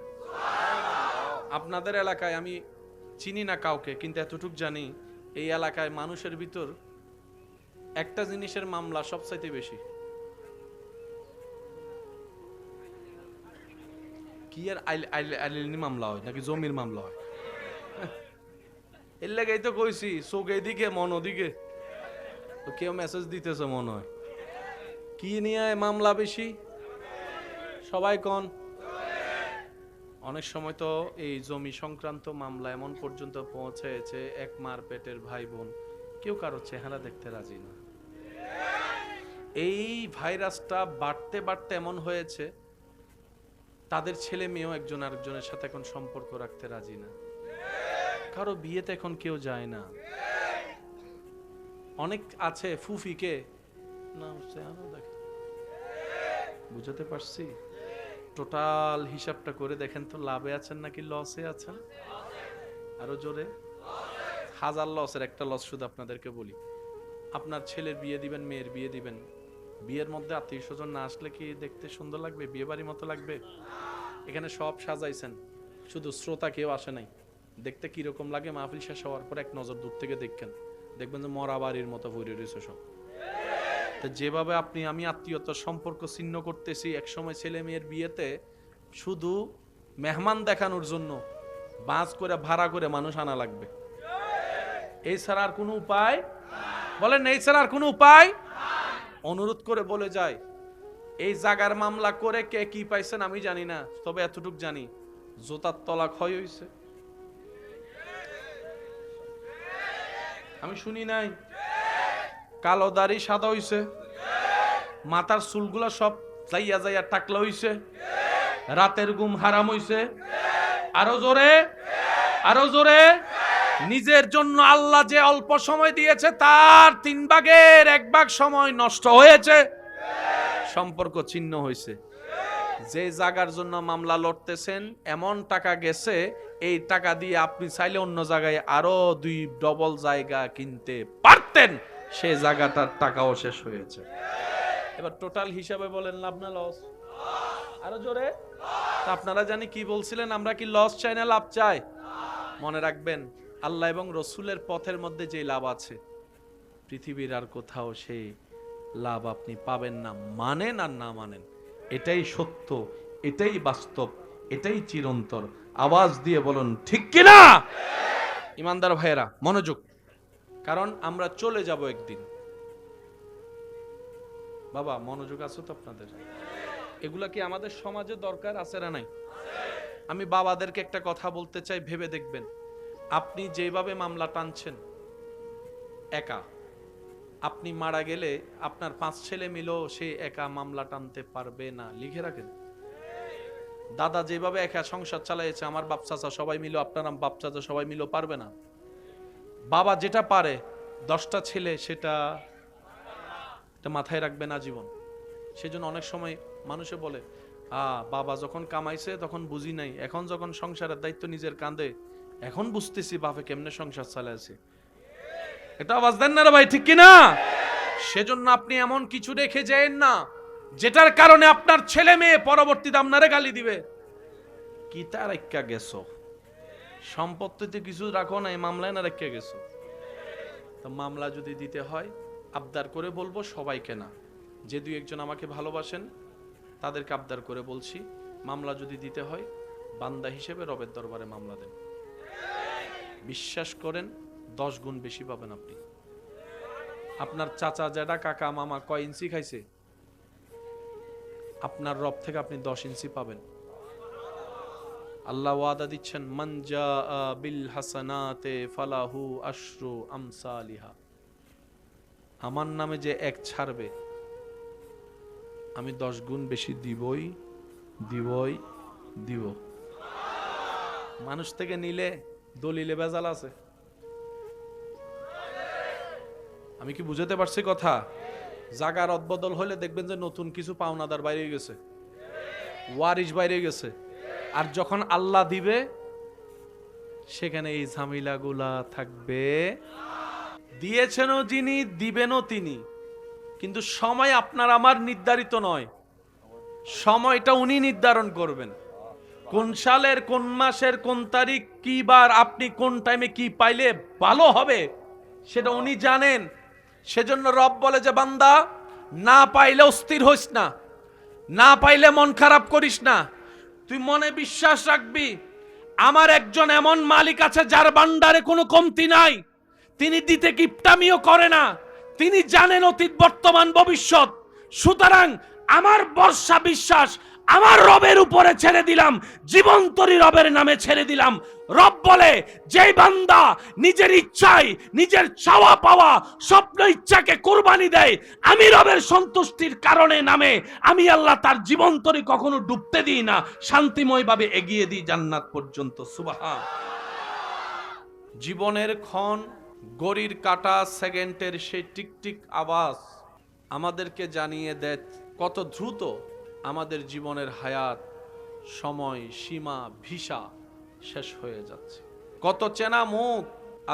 আপনাদের এলাকায় আমি চিনি না কাউকে, কিন্তু এতটুক জানি এই এলাকায় মানুষের ভিতর একটা জিনিসের মামলা সবচাইতে বেশি। কি আর আইলেনি মামলা হয় নাকি জমির মামলা হয়? এর লেগেই তো কইছি চোখ এদিকে মন ওদিকে, তো কেউ মেসেজ দিতেছে মনে হয়। কি নিয়ে মামলা বেশি সবাই কোন? অনেক সময় তো এই জমি সংক্রান্ত মামলা এমন পর্যন্ত পৌঁছেছে, এক মার পেটের ভাই বোন কেউ কারো চেহারা দেখতে রাজি না। এই ভাইরাসটা বাড়তে বাড়তে এমন হয়েছে তাদের ছেলে মেয়েও একজন আরেকজনের সাথে এখন সম্পর্ক রাখতে রাজি না, কারো বিয়েতে এখন কেউ যায় না। অনেক আছে ফুফিকে না দেখে, বুঝাতে পারছি? টোটাল হিসাবটা করে দেখেন তো, লাভে আছেন নাকি লসে আছেন? আরো জোরে। হাজার লসের একটা লস শুধু আপনাদেরকে বলি, আপনার ছেলের বিয়ে দিবেন, মেয়ের বিয়ে দিবেন, বিয়ের মধ্যে আত্মীয় স্বজন না আসলে কি দেখতে সুন্দর লাগবে? বিয়ে বাড়ির মতো লাগবে? এখানে সব সাজাইছেন, শুধু শ্রোতা কেউ আসে নাই। দেখতে কিরকম লাগে মাহফিল শেষ হওয়ার পর এক নজর দূর থেকে দেখেন, দেখবেন যে মরা বাড়ির মতো ভরে রয়েছে সব। তো যেভাবে আপনি আমি আত্মীয়তার সম্পর্ক ছিন্ন করতেছি, এক সময় ছেলে মেয়ের বিয়েতে শুধু মেহমান দেখানোর জন্য বাস করে ভাড়া করে মানুষ আনা লাগবে। এই ছাড়া আর কোনো উপায় বলেন, এই ছাড়া আর কোনো উপায়? অনুরোধ করে বলে যায়, এই জাগার মামলা করে কে কি পাইছেন আমি জানি না, তবে এতটুক জানি জোতার তলা ক্ষয় হইছে। আমি শুনি নাই? কালো দাড়ি সাদা হইছে, মাথার চুলগুলা সব যাইয়া যাইয়া টাকলা হইছে, রাতের ঘুম হারাম হইছে। আরো জোরে, আরো জোরে। নিজের জন্য আল্লাহ যে অল্প সময় দিয়েছে তার 1/3 সময় নষ্ট হয়েছে, সম্পর্ক ছিন্ন হয়েছে। যে জায়গার জন্য মামলা লড়তেছেন এমন টাকা গেছে, এই টাকা দিয়ে আপনি চাইলে অন্য জায়গায় আরো 2 ডবল জায়গা কিনতে পারতেন, সেই জায়গাটার টাকাও শেষ হয়েছে। এবার টোটাল হিসাবে বলেন লাভ না লস? আরো জোরে। আপনারা জানি কি বলছিলেন, আমরা কি লস চাই না লাভ চাই? মনে রাখবেন, আল্লাহ এবং রসুলের পথের মধ্যে যে লাভ আছে পৃথিবীর আর কোথাও সেই লাভ আপনি পাবেন না, মানেন আর না মানেন। এটাই সত্য, এটাই বাস্তব, এটাই চিরন্তর। আওয়াজ দিয়ে বলুন ঠিক কিনা? ইমানদার ভাইয়েরা মনোযোগ, কারণ আমরা চলে যাব একদিন। বাবা মনোযোগ আছে তো আপনাদের? এগুলা কি আমাদের সমাজে দরকার আছে না নাই? আমি বাবাদেরকে একটা কথা বলতে চাই, ভেবে দেখবেন, আপনি যেভাবে মামলা টানছেন একা, আপনি মারা গেলে আপনার 5 ছেলে মিলেও সে একা মামলা টানতে পারবে না। লিখে রাখেন। দাদা যেভাবে একা সংসার চালাইছে, আমার বাপ চাচা সবাই মিলে, আপনার বাপ চাচা সবাই মিলেও পারবে না। বাবা যেটা পারে 10টা ছেলে সেটা মাথায় রাখবে না জীবন। সেজন্য অনেক সময় মানুষে বলে বাবা যখন কামাইছে তখন বুঝি নাই, এখন যখন সংসারের দায়িত্ব নিজের কাঁধে এখন বুঝতেছি বাপে কেমনে সংসার চালাইছে। এটা আওয়াজ দেন না রে ভাই, ঠিক কিনা? সেজন্য আপনি এমন কিছু রেখে যায়েন না যেটার কারণে আপনার ছেলে মেয়ে পরবর্তীতে আপনারে গালি দিবে। কি তার একটা গেছো সম্পত্তিতে কিছু রাখো না, এই মামলায় না রেখে গেছো। তো মামলা যদি দিতে হয় আবদার করে বলবো, সবাইকে না, যে 2-1 আমাকে ভালোবাসেন তাদেরকে আবদার করে বলছি, মামলা যদি দিতে হয় বান্দা হিসেবে রবের দরবারে মামলা দেন। বিশ্বাস করেন 10 গুণ বেশি পাবেন আপনি। আপনার চাচা জ্যাঠা কাকা মামা কয় ইঞ্চি খাইছে, আপনার রব থেকে আপনি 10 ইঞ্চি পাবেন। আল্লাহ ওয়াদা দিচ্ছেন, মান জাআ বিল হাসানাতে ফালাহু আশরু আমসালিহা। আমার নামে যে এক ছাড়বে আমি 10 গুণ বেশি দিবই দিব। মানুষ থেকে নিলে দলিলে ভেজাল আছে। আমি কি বুঝাতে পারছি কথা? জাগার অদবদল হলে দেখবেন যে নতুন কিছু পাওনাদার বাইরে গেছে, ওয়ারিশ বাইরে গেছে। আর যখন আল্লাহ দিবে সেখানে এই ঝামেলাগুলা থাকবে। দিয়েছেনও যিনি, দিবেনও তিনি, কিন্তু সময় আপনার আমার নির্ধারিত নয়, সময়টা উনি নির্ধারণ করবেন। কোন সালের কোন মাসের কোন তারিখ কি বার আপনি কোন টাইমে কি পাইলে ভালো হবে সেটা উনি জানেন। সেজন্য রব বলে যে বান্দা, না পাইলে অস্থির হইস না, না পাইলে মন খারাপ করিস না, তুই মনে বিশ্বাস রাখবি আমার একজন এমন মালিক আছে যার ভান্ডারে কোনো কমতি নাই। তিনি দিতে কিপটামিও করে না, তিনি জানেন অতীত বর্তমান ভবিষ্যৎ। সুতরাং আমার ভরসা বিশ্বাস আমার রবের উপরে ছেড়ে দিলাম, জীবন্তরী রবের নামে ছেড়ে দিলাম। রব বলে যেই বান্দা নিজের ইচ্ছায় নিজের চাওয়া পাওয়া স্বপ্ন ইচ্ছাকে কুরবানি দেয়, আমি রবের সন্তুষ্টির কারণে নামে আমি আল্লাহ তার জীবন্তরী কখনো ডুবতে দিই না, শান্তিময়ভাবে এগিয়ে দিই জান্নাত পর্যন্ত। সুবহান। জীবনের ক্ষণ, ঘড়ির কাঁটা, সেকেন্ডের সেই টিকটিক আওয়াজ আমাদেরকে জানিয়ে দেয় কত দ্রুত আমাদের জীবনের হায়াত, সময়, সীমা, ভিসা শেষ হয়ে যাচ্ছে। কত চেনা মুখ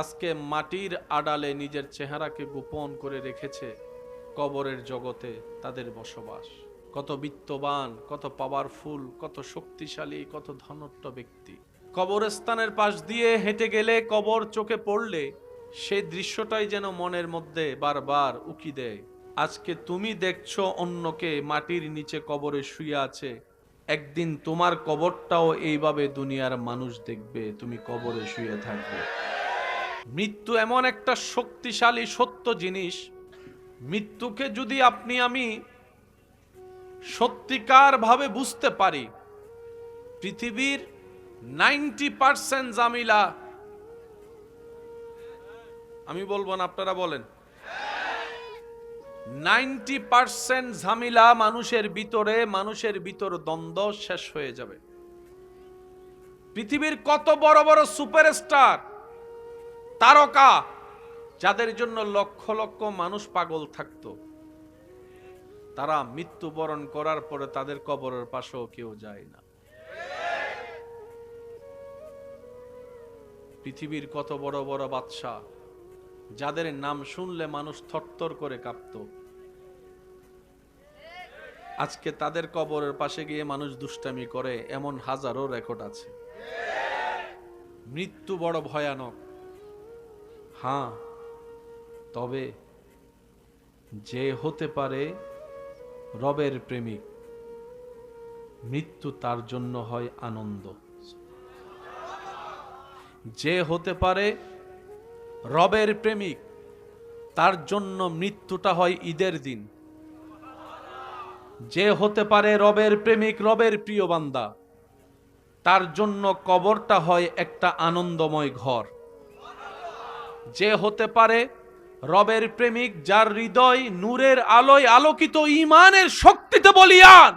আজকে মাটির আড়ালে নিজের চেহারাকে গোপন করে রেখেছে, কবরের জগতে তাদের বসবাস। কত বিত্তবান, কত পাওয়ারফুল, কত শক্তিশালী, কত ধনট্ট ব্যক্তি কবরস্থানের পাশ দিয়ে হেঁটে গেলে, কবর চোখে পড়লে সেই দৃশ্যটাই যেন মনের মধ্যে বারবার উকি দেয়। আজকে তুমি দেখছো অন্যকে মাটির নিচে কবরে শুয়ে আছে, একদিন তোমার কবরটাও এইভাবে দুনিয়ার মানুষ দেখবে, তুমি কবরে শুয়ে থাকবে। মৃত্যু এমন একটা শক্তিশালী সত্য জিনিস, মৃত্যুকে যদি আপনি আমি সত্যিকার ভাবে বুঝতে পারি, পৃথিবীর 90% জামিলা, আমি বলবো না আপনারা বলেন, 90% ঝামেলা মানুষের ভিতর দ্বন্দ্ব শেষ হয়ে যাবে। পৃথিবীর কত বড় বড় সুপারস্টার, তারকা, যাদের জন্য লক্ষ লক্ষ মানুষ পাগল থাকতো, তারা মৃত্যুবরণ করার পরে তাদের কবরের পাশেও কেউ যায় না। পৃথিবীর কত বড় বড় বাদশা, যাদের নাম শুনলে মানুষ থরথর করে কাঁপত, আজকে তাদের কবরের পাশে গিয়ে মানুষ দুষ্টামি করে, এমন হাজারো রেকর্ড আছে। মৃত্যু বড় ভয়ানক, হ্যাঁ, তবে যে হতে পারে রবের প্রেমিক, মৃত্যু তার জন্য হয় আনন্দ। যে হতে পারে রবের প্রেমিক, তার জন্য মৃত্যুটা হয় ঈদের দিন। যে হতে পারে রবের প্রেমিক, রবের প্রিয় বান্দা, তার জন্য কবরটা হয় একটা আনন্দময় ঘর। যে হতে পারে রবের প্রেমিক, যার হৃদয় নূরের আলোয় আলোকিত, ঈমানের শক্তিতে বলিয়ান,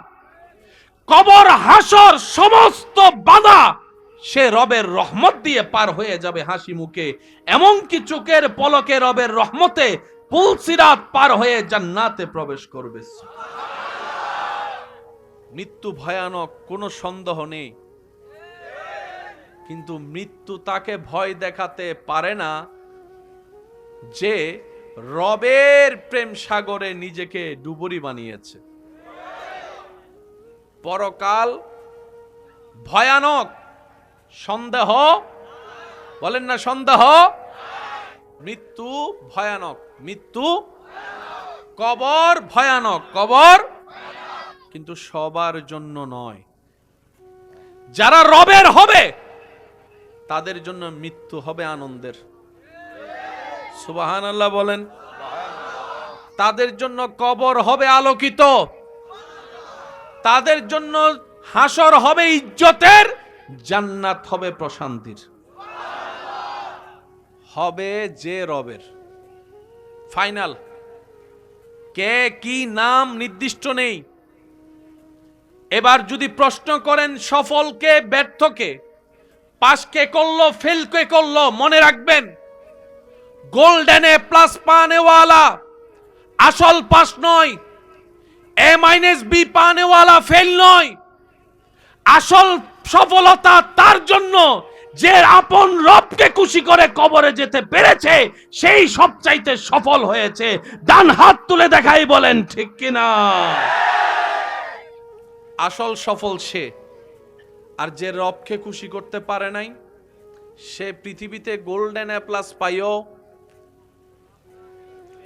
কবর হাসর সমস্ত বাধা সে রবের রহমত দিয়ে পার হয়ে যাবে হাসি মুখে। এমনকি চোখের পলকে রবের রহমতে পুলসিরাত পার হয়ে জান্নাতে প্রবেশ করবে। মৃত্যু ভয়ানক, কোনো সন্দেহ নেই, কিন্তু মৃত্যু তাকে ভয় দেখাতে পারে না যে রবের প্রেম সাগরে নিজেকে ডুবুরি বানিয়েছে। পরকাল ভয়ানক, সন্দেহ বলেন না, সন্দেহ। মৃত্যু ভয়ানক, মৃত্যু, কবর ভয়ানক, কবর, কিন্তু সবার জন্য নয়। যারা রবের হবে তাদের জন্য মৃত্যু হবে আনন্দের। সুবহানাল্লাহ বলেন। তাদের জন্য কবর হবে আলোকিত, তাদের জন্য হাসর হবে ইজ্জতের, জান্নাত হবে প্রশান্তির। হবে যে রবের। ফাইনাল। কে কি নাম নির্দিষ্ট নেই। এবার যদি প্রশ্ন করেন সফলকে ব্যর্থকে, পাস কে করলো, ফেল কে করলো, মনে রাখবেন গোল্ডেন এ প্লাস পানেওয়ালা আসল পাস নয়, এ মাইনাস বি পানেওয়ালা ফেল নয়। আসল সফলতা তার জন্য যে আপন রবকে খুশি করে কবরে যেতে পেরেছে, সেই সবচাইতে সফল হয়েছে। ডান হাত তুলে দেখাই, বলেন ঠিক কিনা? আসল সফল সে। আর যে রবকে খুশি করতে পারে নাই, সে পৃথিবীতে গোল্ডেন এ প্লাস পাইও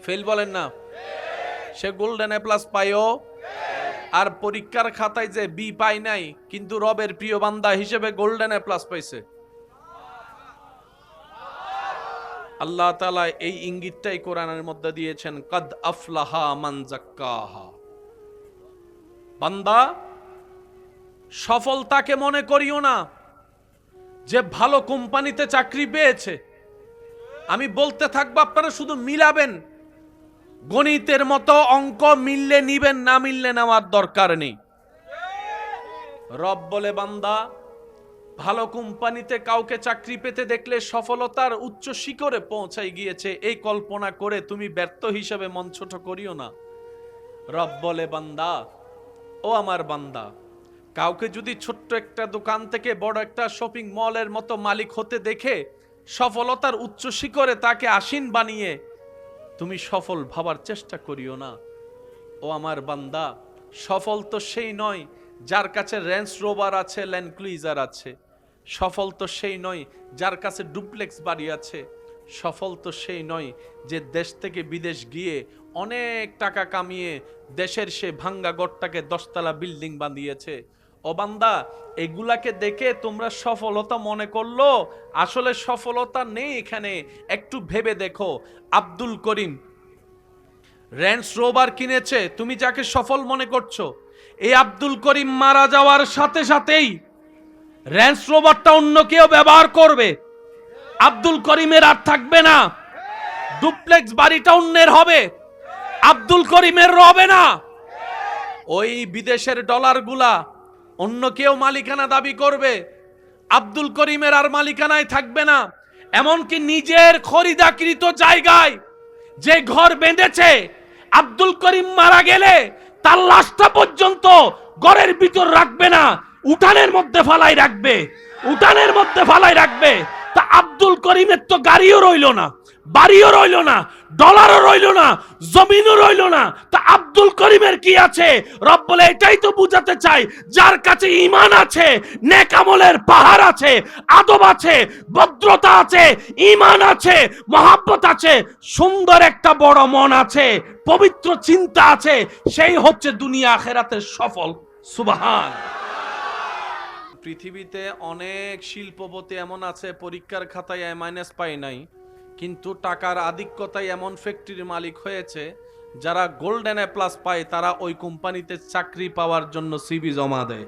ফেল, বলেন না? সে গোল্ডেন এ প্লাস পাইও আর পরীক্ষার খাতায় যে বি পাই নাই, কিন্তু রবের প্রিয় বান্দা হিসেবে গোল্ডেন এ প্লাস পাইছে। আল্লাহ তাআলা এই ইঙ্গিতটাই কোরআনের মধ্যে দিয়েছেন, কাদ আফলাহা মান যাক্কাহা। বান্দা, সফলতাকে মনে করিও না যে ভালো কোম্পানিতে চাকরি পেয়েছে। আমি বলতে থাকবো, আপনারা শুধু মিলাবেন। গণিতের মতো অঙ্ক মিললে নিবেন, না মিললে নেওয়ার দরকার নেই। রব বলে, বান্দা, ভালো কোম্পানিতে কাউকে চাকরি পেতে দেখলে সফলতার উচ্চ শিখরে পৌঁছাই গিয়েছে, এই কল্পনা করে তুমি ব্যর্থ হিসেবে মন ছোট করিও না। রব বলে, বান্দা, ও আমার বান্দা, কাউকে যদি ছোট্ট একটা দোকান থেকে বড় একটা শপিং মলের মতো মালিক হতে দেখে সফলতার উচ্চ শিখরে তাকে আসীন বানিয়ে তুমি সফল ভাবার চেষ্টা করিও না। ও আমার বান্দা, সফল তো সেই নয় যার কাছে রেঞ্জ রোভার আছে, ল্যান্ড ক্রুইজার আছে। সফল তো সেই নয় যার কাছে ডুপ্লেক্স বাড়ি আছে। সফল তো সেই নয় যে দেশ থেকে বিদেশ গিয়ে অনেক টাকা কামিয়ে দেশের সে ভাঙ্গা গড়টাকে 10তলা বিল্ডিং বানিয়েছে। ও বান্দা, এগুলাকে দেখে তোমরা সফলতা মনে করলো, আসলে সফলতা নেই এখানে। একটু ভেবে দেখো, আব্দুল করিম রেঞ্জ রোভার কিনেছে, তুমি যাকে সফল মনে করছো, এই আব্দুল করিম মারা যাওয়ার সাথে সাথেই রেঞ্জ রোভারটা অন্য কেউ ব্যবহার করবে। আব্দুল করিমের আর থাকবে না, ডুপ্লেক্স বাড়িটা অন্যের হবে, আব্দুল করিমের হবে না। ওই বিদেশের ডলারগুলা অন্য কেউ মালিকানা দাবি করবে, আব্দুল করিমের আর মালিকানায় থাকবে না। এমনকি নিজের খরিদাকৃত জায়গায় যে ঘর বেঁধেছে, আব্দুল করিম মারা গেলে তার লাশটা পর্যন্ত ঘরের ভিতর রাখবে না, উঠানের মধ্যে ফালাই রাখবে, উঠানের মধ্যে ফালাই রাখবে। তা আব্দুল করিমের তো গাড়িও রইল না, বাড়িও রইল না, ডলারও রইল না, জমিনও রইল না। তা আব্দুল করিমের কি আছে? রব বলে, এটাই তো বুঝাতে চাই, যার কাছে ঈমান আছে, নেক আমলের পাহাড় আছে, আদব আছে, ভদ্রতা আছে, ঈমান আছে, মহব্বত আছে, সুন্দর একটা বড় মন আছে, পবিত্র চিন্তা আছে, সেই হচ্ছে দুনিয়া আখিরাতের সফল। সুবহান। পৃথিবীতে অনেক শিল্পপতি এমন আছে, পরীক্ষার খাতায় A- পায় নাই, কিন্তু টাকার আধিক্যতায় এমন ফ্যাক্টরির মালিক হয়েছে, যারা গোল্ডেন এ প্লাস পায় তারা ওই কোম্পানিতে চাকরি পাওয়ার জন্য সিভি জমা দেয়।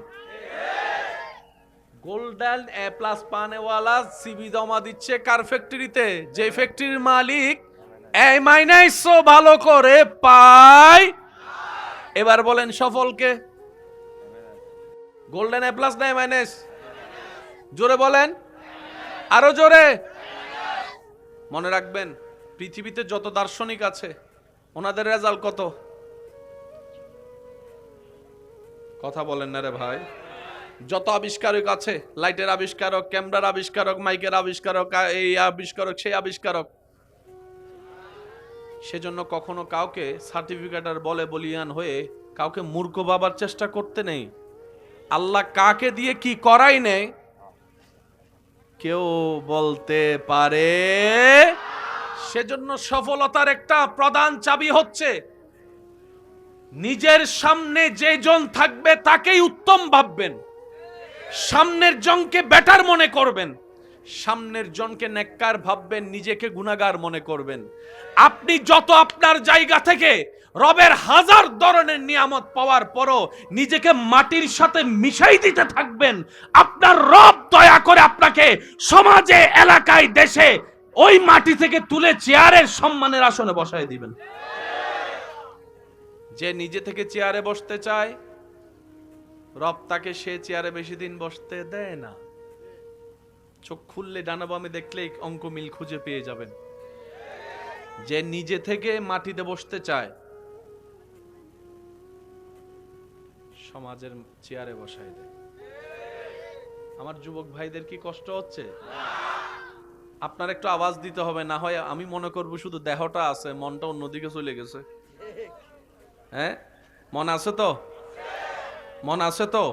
গোল্ডেন এ প্লাস পানেওয়ালা সিভি জমা দিচ্ছে কার ফ্যাক্টরিতে? যে ফ্যাক্টরির মালিক A- ভালো করে পায়। এবার বলেন, সফলকে? গোল্ডেন এ প্লাস না A-? জোরে বলেন, আরো জোরে। মনে রাখবেন, পৃথিবীতে যত দার্শনিক আছে ওনাদের রেজাল্ট কত? কথা বলেন না রে ভাই। যত আবিষ্কারক আছে, লাইটের আবিষ্কারক, ক্যামেরার আবিষ্কারক, মাইকের আবিষ্কারক, এই আবিষ্কারক, সেই আবিষ্কারক, সেজন্য কখনো কাউকে সার্টিফিকেটার বলে বলিয়ান হয়ে কাউকে মূর্খ ভাবার চেষ্টা করতে নেই। আল্লাহ কাকে দিয়ে কি করাই নেই কেউ বলতে পারে। সেজন্য সফলতার একটা প্রধান চাবি হচ্ছে নিজের সামনে যে জন থাকবে তাকেই উত্তম ভাববেন, সামনের জনকে বেটার মনে করবেন, সামনের জনকে নেককার ভাববেন, নিজেকে গুনাহগার মনে করবেন। আপনি যত আপনার জায়গা থেকে রবের হাজার ধরনের নিয়ামত পাওয়ার পরও নিজেকে মাটির সাথে মিশাই দিতে থাকবেন, আপনার রব দয়া করে আপনাকে সমাজে, এলাকায়, দেশে ওই মাটি থেকে তুলে চেয়ারের সম্মানের আসনে বসায় দিবেন। যে নিজে থেকে চেয়ারে বসতে চায়, রব তাকে সে চেয়ারে বেশি দিন বসতে দেয় না। চোখ খুললে ডানা বামে দেখলেই অঙ্ক মিল খুঁজে পেয়ে যাবেন। যে নিজে থেকে মাটিতে বসতে চায়, সমাজের চেয়ারে বসাই দেয়। আমার যুবক ভাইদের কি কষ্ট হচ্ছে? আপনার একটু আওয়াজ দিতে হবে, না হয় আমি মনে করব শুধু দেহটা আছে, মনটা অন্যদিকে চলে গেছে। হ্যাঁ, মন আছে তো? মন আছে তো?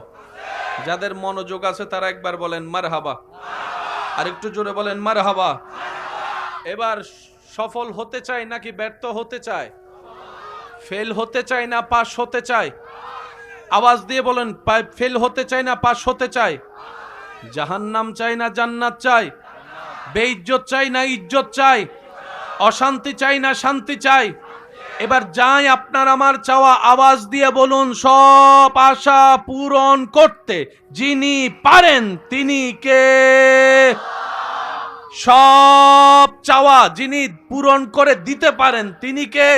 যাদের মনোযোগ আছে তারা একবার বলেন মারহাবা, আর একটু জোরে বলেন মারহাবা। এবার সফল হতে চাই নাকি ব্যর্থ হতে চাই? ফেল হতে চাই না পাস হতে চাই? আওয়াজ দিয়ে বলেন, ফেল হতে চাই না পাস হতে চাই? জাহান্নাম চাই না জান্নাত চাই? বেইজ্জত চাই না ইজ্জত চাই? অশান্তি চাই না শান্তি চাই? এবার যাই আপনার আমার চাওয়া, আওয়াজ দিয়ে বলুন, সব আশা পূরণ করতে যিনি পারেন তিনি কে? সব চাওয়া যিনি পূরণ করে দিতে পারেন তিনি কে?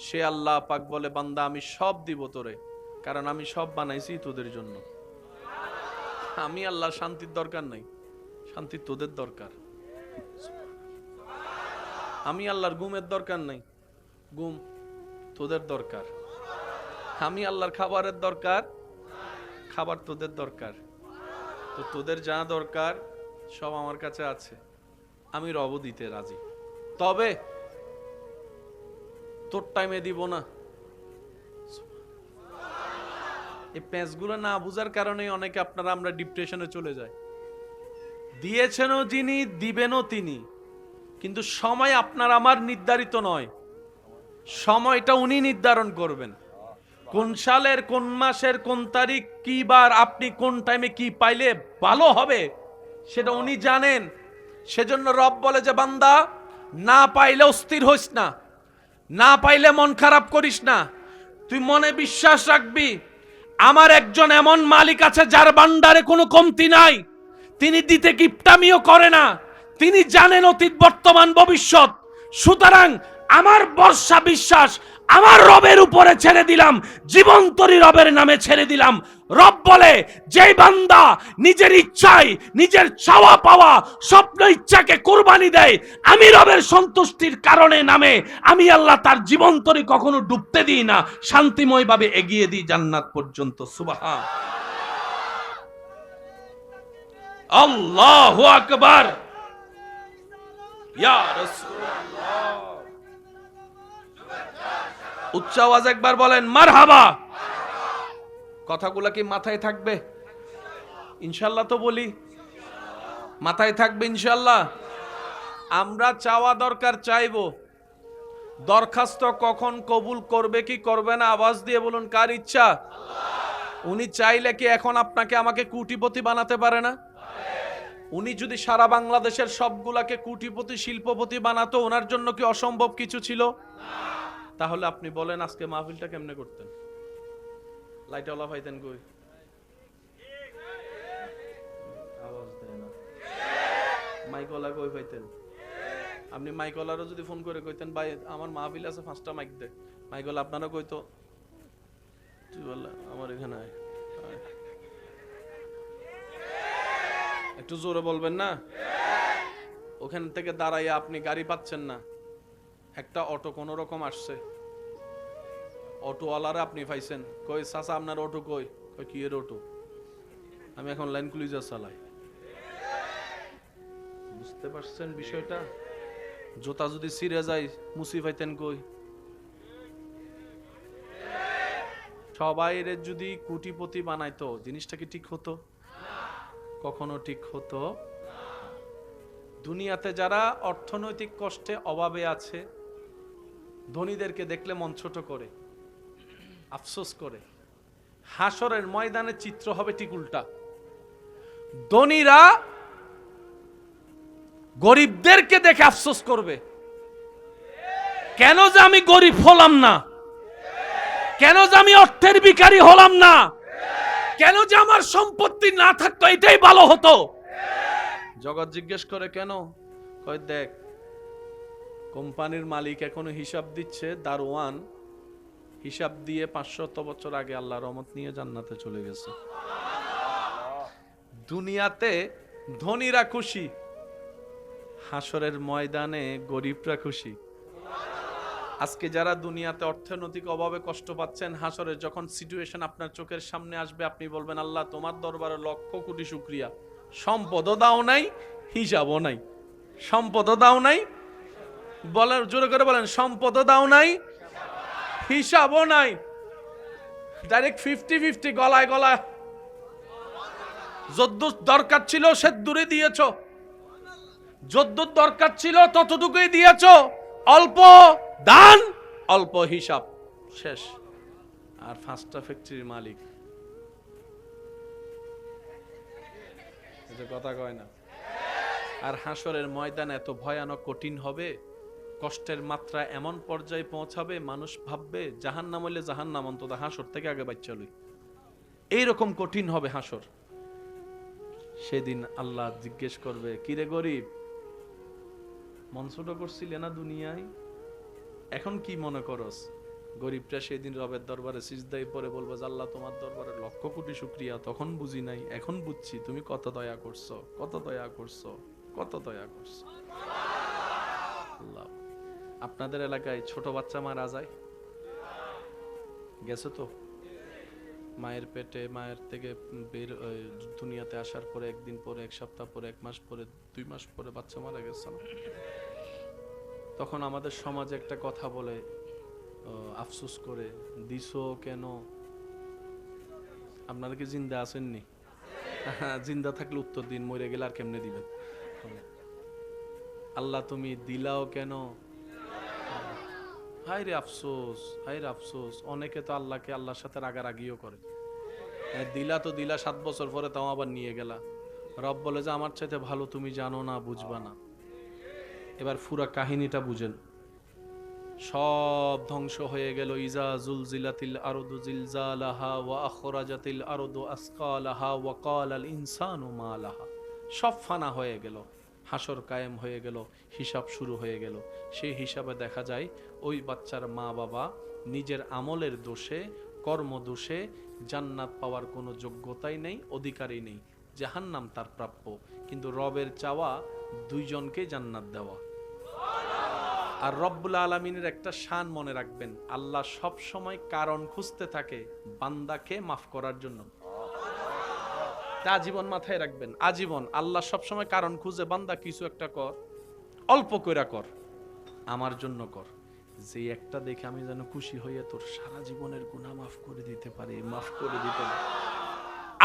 সে আল্লাহ পাক বলে, বান্দা আমি সব দিব তোরে, কারণ আমি সব বানাইছি তোদের জন্য। আমি আল্লাহর শান্তির দরকার নাই, শান্তি তোদের দরকার। আমি আল্লাহর ঘুমের দরকার নাই, ঘুম তোদের দরকার। আমি আল্লাহর খাবারের দরকার, খাবার তোদের দরকার। তো তোদের যা দরকার সব আমার কাছে আছে, আমি রব দিতে রাজি, তবে তোর টাইমে দিব না। এই প্যাঁচগুলো না বুঝার কারণে অনেকে আপনারা আমরা ডিপ্রেশনে চলে যায়। দিয়েছেনও যিনি, দিবেনও তিনি, কিন্তু সময় আপনার আমার নির্ধারিত নয়, সময়টা উনি নির্ধারণ করবেন। কোন সালের কোন মাসের কোন তারিখ কি বার আপনি কোন টাইমে কি পাইলে ভালো হবে সেটা উনি জানেন। সেজন্য রব বলে যে বান্দা, না পাইলে অস্থির হইস না, না পাইলে মন খারাপ করিস না, তুই মনে বিশ্বাস রাখবি আমার একজন এমন মালিক আছে যার ভান্ডারে কোনো কমতি নাই। তিনি দিতে কিপটামিও করে না, তিনি জানেন অতীত বর্তমান ভবিষ্যৎ। সুতরাং আমার ভরসা বিশ্বাস আমার রবের উপরে ছেড়ে দিলাম, জীবন্তরী রবের নামে ছেড়ে দিলাম। রব বলে, যেই বান্দা নিজের ইচ্ছায় নিজের চাওয়া পাওয়া স্বপ্ন ইচ্ছাকে কুরবানি দেয়, আমি রবের সন্তুষ্টির কারণে নামে আমি আল্লাহ তার জীবন্তরী কখনো ডুবতে দিই না, শান্তিময় ভাবে এগিয়ে দিই জান্নাত পর্যন্ত। সুবহান আল্লাহু আকবার, ইয়া রাসূলুল্লাহ। উচ্চ আওয়াজ একবার বলেন মারহাবা। কথাগুলো কি মাথায় থাকবে? ইনশাআল্লাহ তো বলি, মাথায় থাকবে ইনশাআল্লাহ। আমরা চাওয়া দরকার চাইবো, দরখাস্ত কখন কবুল করবে কি করবে না আওয়াজ দিয়ে বলুন কার ইচ্ছা? উনি চাইলে কি এখন আপনাকে আমাকে কোটিপতি বানাতে পারে না? উনি যদি সারা বাংলাদেশের সবগুলাকে কোটিপতি শিল্পপতি বানাতো, ওনার জন্য কি অসম্ভব কিছু ছিল? তাহলে আপনি বলেন আজকে মাহফিলটা কেমনে করতেন? লাইটওয়ালা পাইতেন কই? আওয়াজ দেয় না। মাইকওয়ালা কই পাইতেন? আপনি মাইকওয়ালারও যদি ফোন করে কইতেন ভাই আমার মাহফিল আছে 5টা মাইক দে, মাইকওয়ালা আপনারা কইতো তুই বল আমার এখানে আয়। একটু জোরে বলবেন না? ওখান থেকে দাঁড়াইয়া আপনি গাড়ি পাচ্ছেন না, একটা অটো কোন রকম আসছে, অটোওয়ালারা আপনি পাইছেন, কই চাচা আপনার অটো কই? কই কি এর অটো? আমি এখন লাইন ক্লুজার চালাই। বুঝতে পারছেন বিষয়টা? জোতা যদি ছিঁড়ে যায় মুসি পাইতেন কই? সবাই যদি কোটিপতি বানাইতো জিনিসটা কি ঠিক হতো? কখনো ঠিক হতো? দুনিয়াতে যারা অর্থনৈতিক কষ্টে অভাবে আছে, ধনীদেরকে দেখলে মন ছোট করে, আফসোস করে। হাসরের ময়দানে চিত্র হবে ঠিক উল্টা। ধনীরা গরিবদেরকে দেখে আফসোস করবে, কেন যে আমি গরিব হলাম না, কেন যে আমি অর্থের ভিখারি হলাম না, কেন যে আমার সম্পত্তি না থাকতো, এটাই ভালো হতো। জগৎ জিজ্ঞেস করে কেন? কয় দেখ কোম্পানির মালিক এখনো হিসাব দিচ্ছে, দারোয়ান হিসাব দিয়ে 500 বছর আগে আল্লাহর রহমত নিয়ে জান্নাতে চলে গেছে। দুনিয়াতে ধনীরা খুশি, হাসরের ময়দানে গরিবরা খুশি। আজকে যারা দুনিয়াতে অর্থনৈতিক অভাবে কষ্ট পাচ্ছেন, হাসরে যখন সিচুয়েশন আপনার চোখের সামনে আসবে, আপনি বলবেন আল্লাহ তোমার দরবারে লক্ষ কোটি শুকরিয়া, সম্পদও দাও নাই, হিসাবও নাই। সম্পদও দাও নাই, বলেন জোরে করে বলেন, সম্পদও দাও নাই, হিসাবও নাই। ডাইরেক্ট 50-50, গলায় গলায়। যদ্দূর দরকার ছিল সেদ্দুরে দিয়েছ, যদ্দূর দরকার ছিল ততটুকুই দিয়েছ। অল্প দান, অল্প হিসাব, শেষ। আর 5টা ফ্যাক্টরির মালিক, কথা কয় না। আর হাসরের ময়দান এত ভয়ানক কঠিন হবে, কষ্টের মাত্রা এমন পর্যায়ে পৌঁছাবে, মানুষ ভাববে জাহান্নাম হইলে জাহান্নাম অন্তত হাসর থেকে আগে বাচ্চা লই। এইরকম কঠিন হবে হাসর। সেদিন আল্লাহ জিজ্ঞেস করবে, কিরে গরিব, মন ছোট করছিলে না দুনিয়ায়, এখন কি মনে করস? গরিবটা সেদিন রবের দরবারে সিজদায় পড়ে বলবে, আল্লাহ তোমার দরবারে লক্ষ কোটি শুকরিয়া, তখন বুঝি নাই, এখন বুঝছি তুমি কত দয়া করছো, কত দয়া করছো, কত দয়া করছো। আল্লাহ, আপনাদের এলাকায় ছোট বাচ্চা মারা যায়, গেছে তো? মায়ের পেটে, মায়ের থেকে বের দুনিয়াতে আসার পরে একদিন পরে, এক সপ্তাহ পরে, এক মাস পরে, 2 মাস পরে বাচ্চা মারা গেছে। তখন আমাদের সমাজে একটা কথা বলে, আফসোস করে, দিছো কেন? আপনারা কি জিন্দা আছেননি? জিন্দা থাকলে উত্তর দিন, মরে গেলে আর কেমনে দিবেন? আল্লাহ তুমি দিলাও কেন? হায় রে আফসোস, হায় রে আফসোস। অনেকে তো আল্লাহকে আল্লাহর সাথে রাগারাগিও করে, দিলা তো দিলা 7 বছর পরে, তাও আবার নিয়ে গেলা। রব বলে যে আমার চাইতে ভালো তুমি জানো না, বুঝবা না। এবার পুরা কাহিনীটা বুঝেন। সব ধ্বংস হয়ে গেল। ইজা জুলজিলাতিল আরদু জিলজালাহা ওয়া আখরাজাতিল আরদু আসকালাহা ওয়া ক্বালাল ইনসানু মা লাহা। সব ফানা হয়ে গেল, হাসর কায়েম হয়ে গেল, হিসাব শুরু হয়ে গেল। সেই হিসাবে দেখা যায় ওই বাচ্চার মা বাবা নিজের আমলের দোষে, কর্ম দোষে জান্নাত পাওয়ার কোনো যোগ্যতাই নেই, অধিকারই নেই। জাহান্নাম তার প্রাপ্য। কিন্তু রবের চাওয়া 2 জনকে জান্নাত দেওয়া। আর রব্বুল আলামিনের একটা শান মনে রাখবেন, আল্লাহ সব সময় কারণ খুঁজতে থাকে বান্দাকে মাফ করার জন্য। তা আজীবন মাথায় রাখবেন, আজীবন আল্লাহ সব সময় কারণ খুঁজে, বান্দা কিছু একটা কর, অল্প কইরা কর, আমার জন্য কর, যে একটা দেখে আমি যেন খুশি হয়ে তোর সারা জীবনের গুনাহ মাফ করে দিতে পারি, মাফ করে দিতে পারি।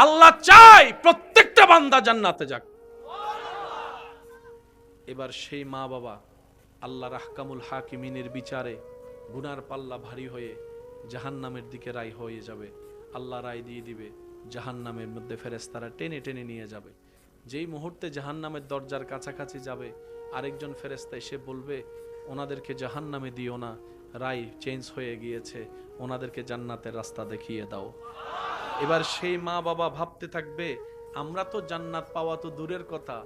আল্লাহ চাই প্রত্যেকটা বান্দা জান্নাতে যাক। এবার সেই মা বাবা আল্লাহর আহকামুল হাকিমিনের বিচারে গুনার পাল্লা ভারী হয়ে জাহান্নামের দিকে রায় হয়ে যাবে। আল্লাহ রায় দিয়ে দিবে, জাহান্নামের মধ্যে ফেরেশতারা টেনে টেনে নিয়ে যাবে। যেই মুহূর্তে জাহান্নামের দরজার কাছাকাছি যাবে, আরেকজন ফেরেশতা এসে বলবে, ওনাদেরকে জাহান্নামে দিও না, রায় চেঞ্জ হয়ে গিয়েছে, ওনাদেরকে জান্নাতের রাস্তা দেখিয়ে দাও। এবার সেই মা বাবা ভাবতে থাকবে, আমরা তো জান্নাত পাওয়া তো দূরের কথা,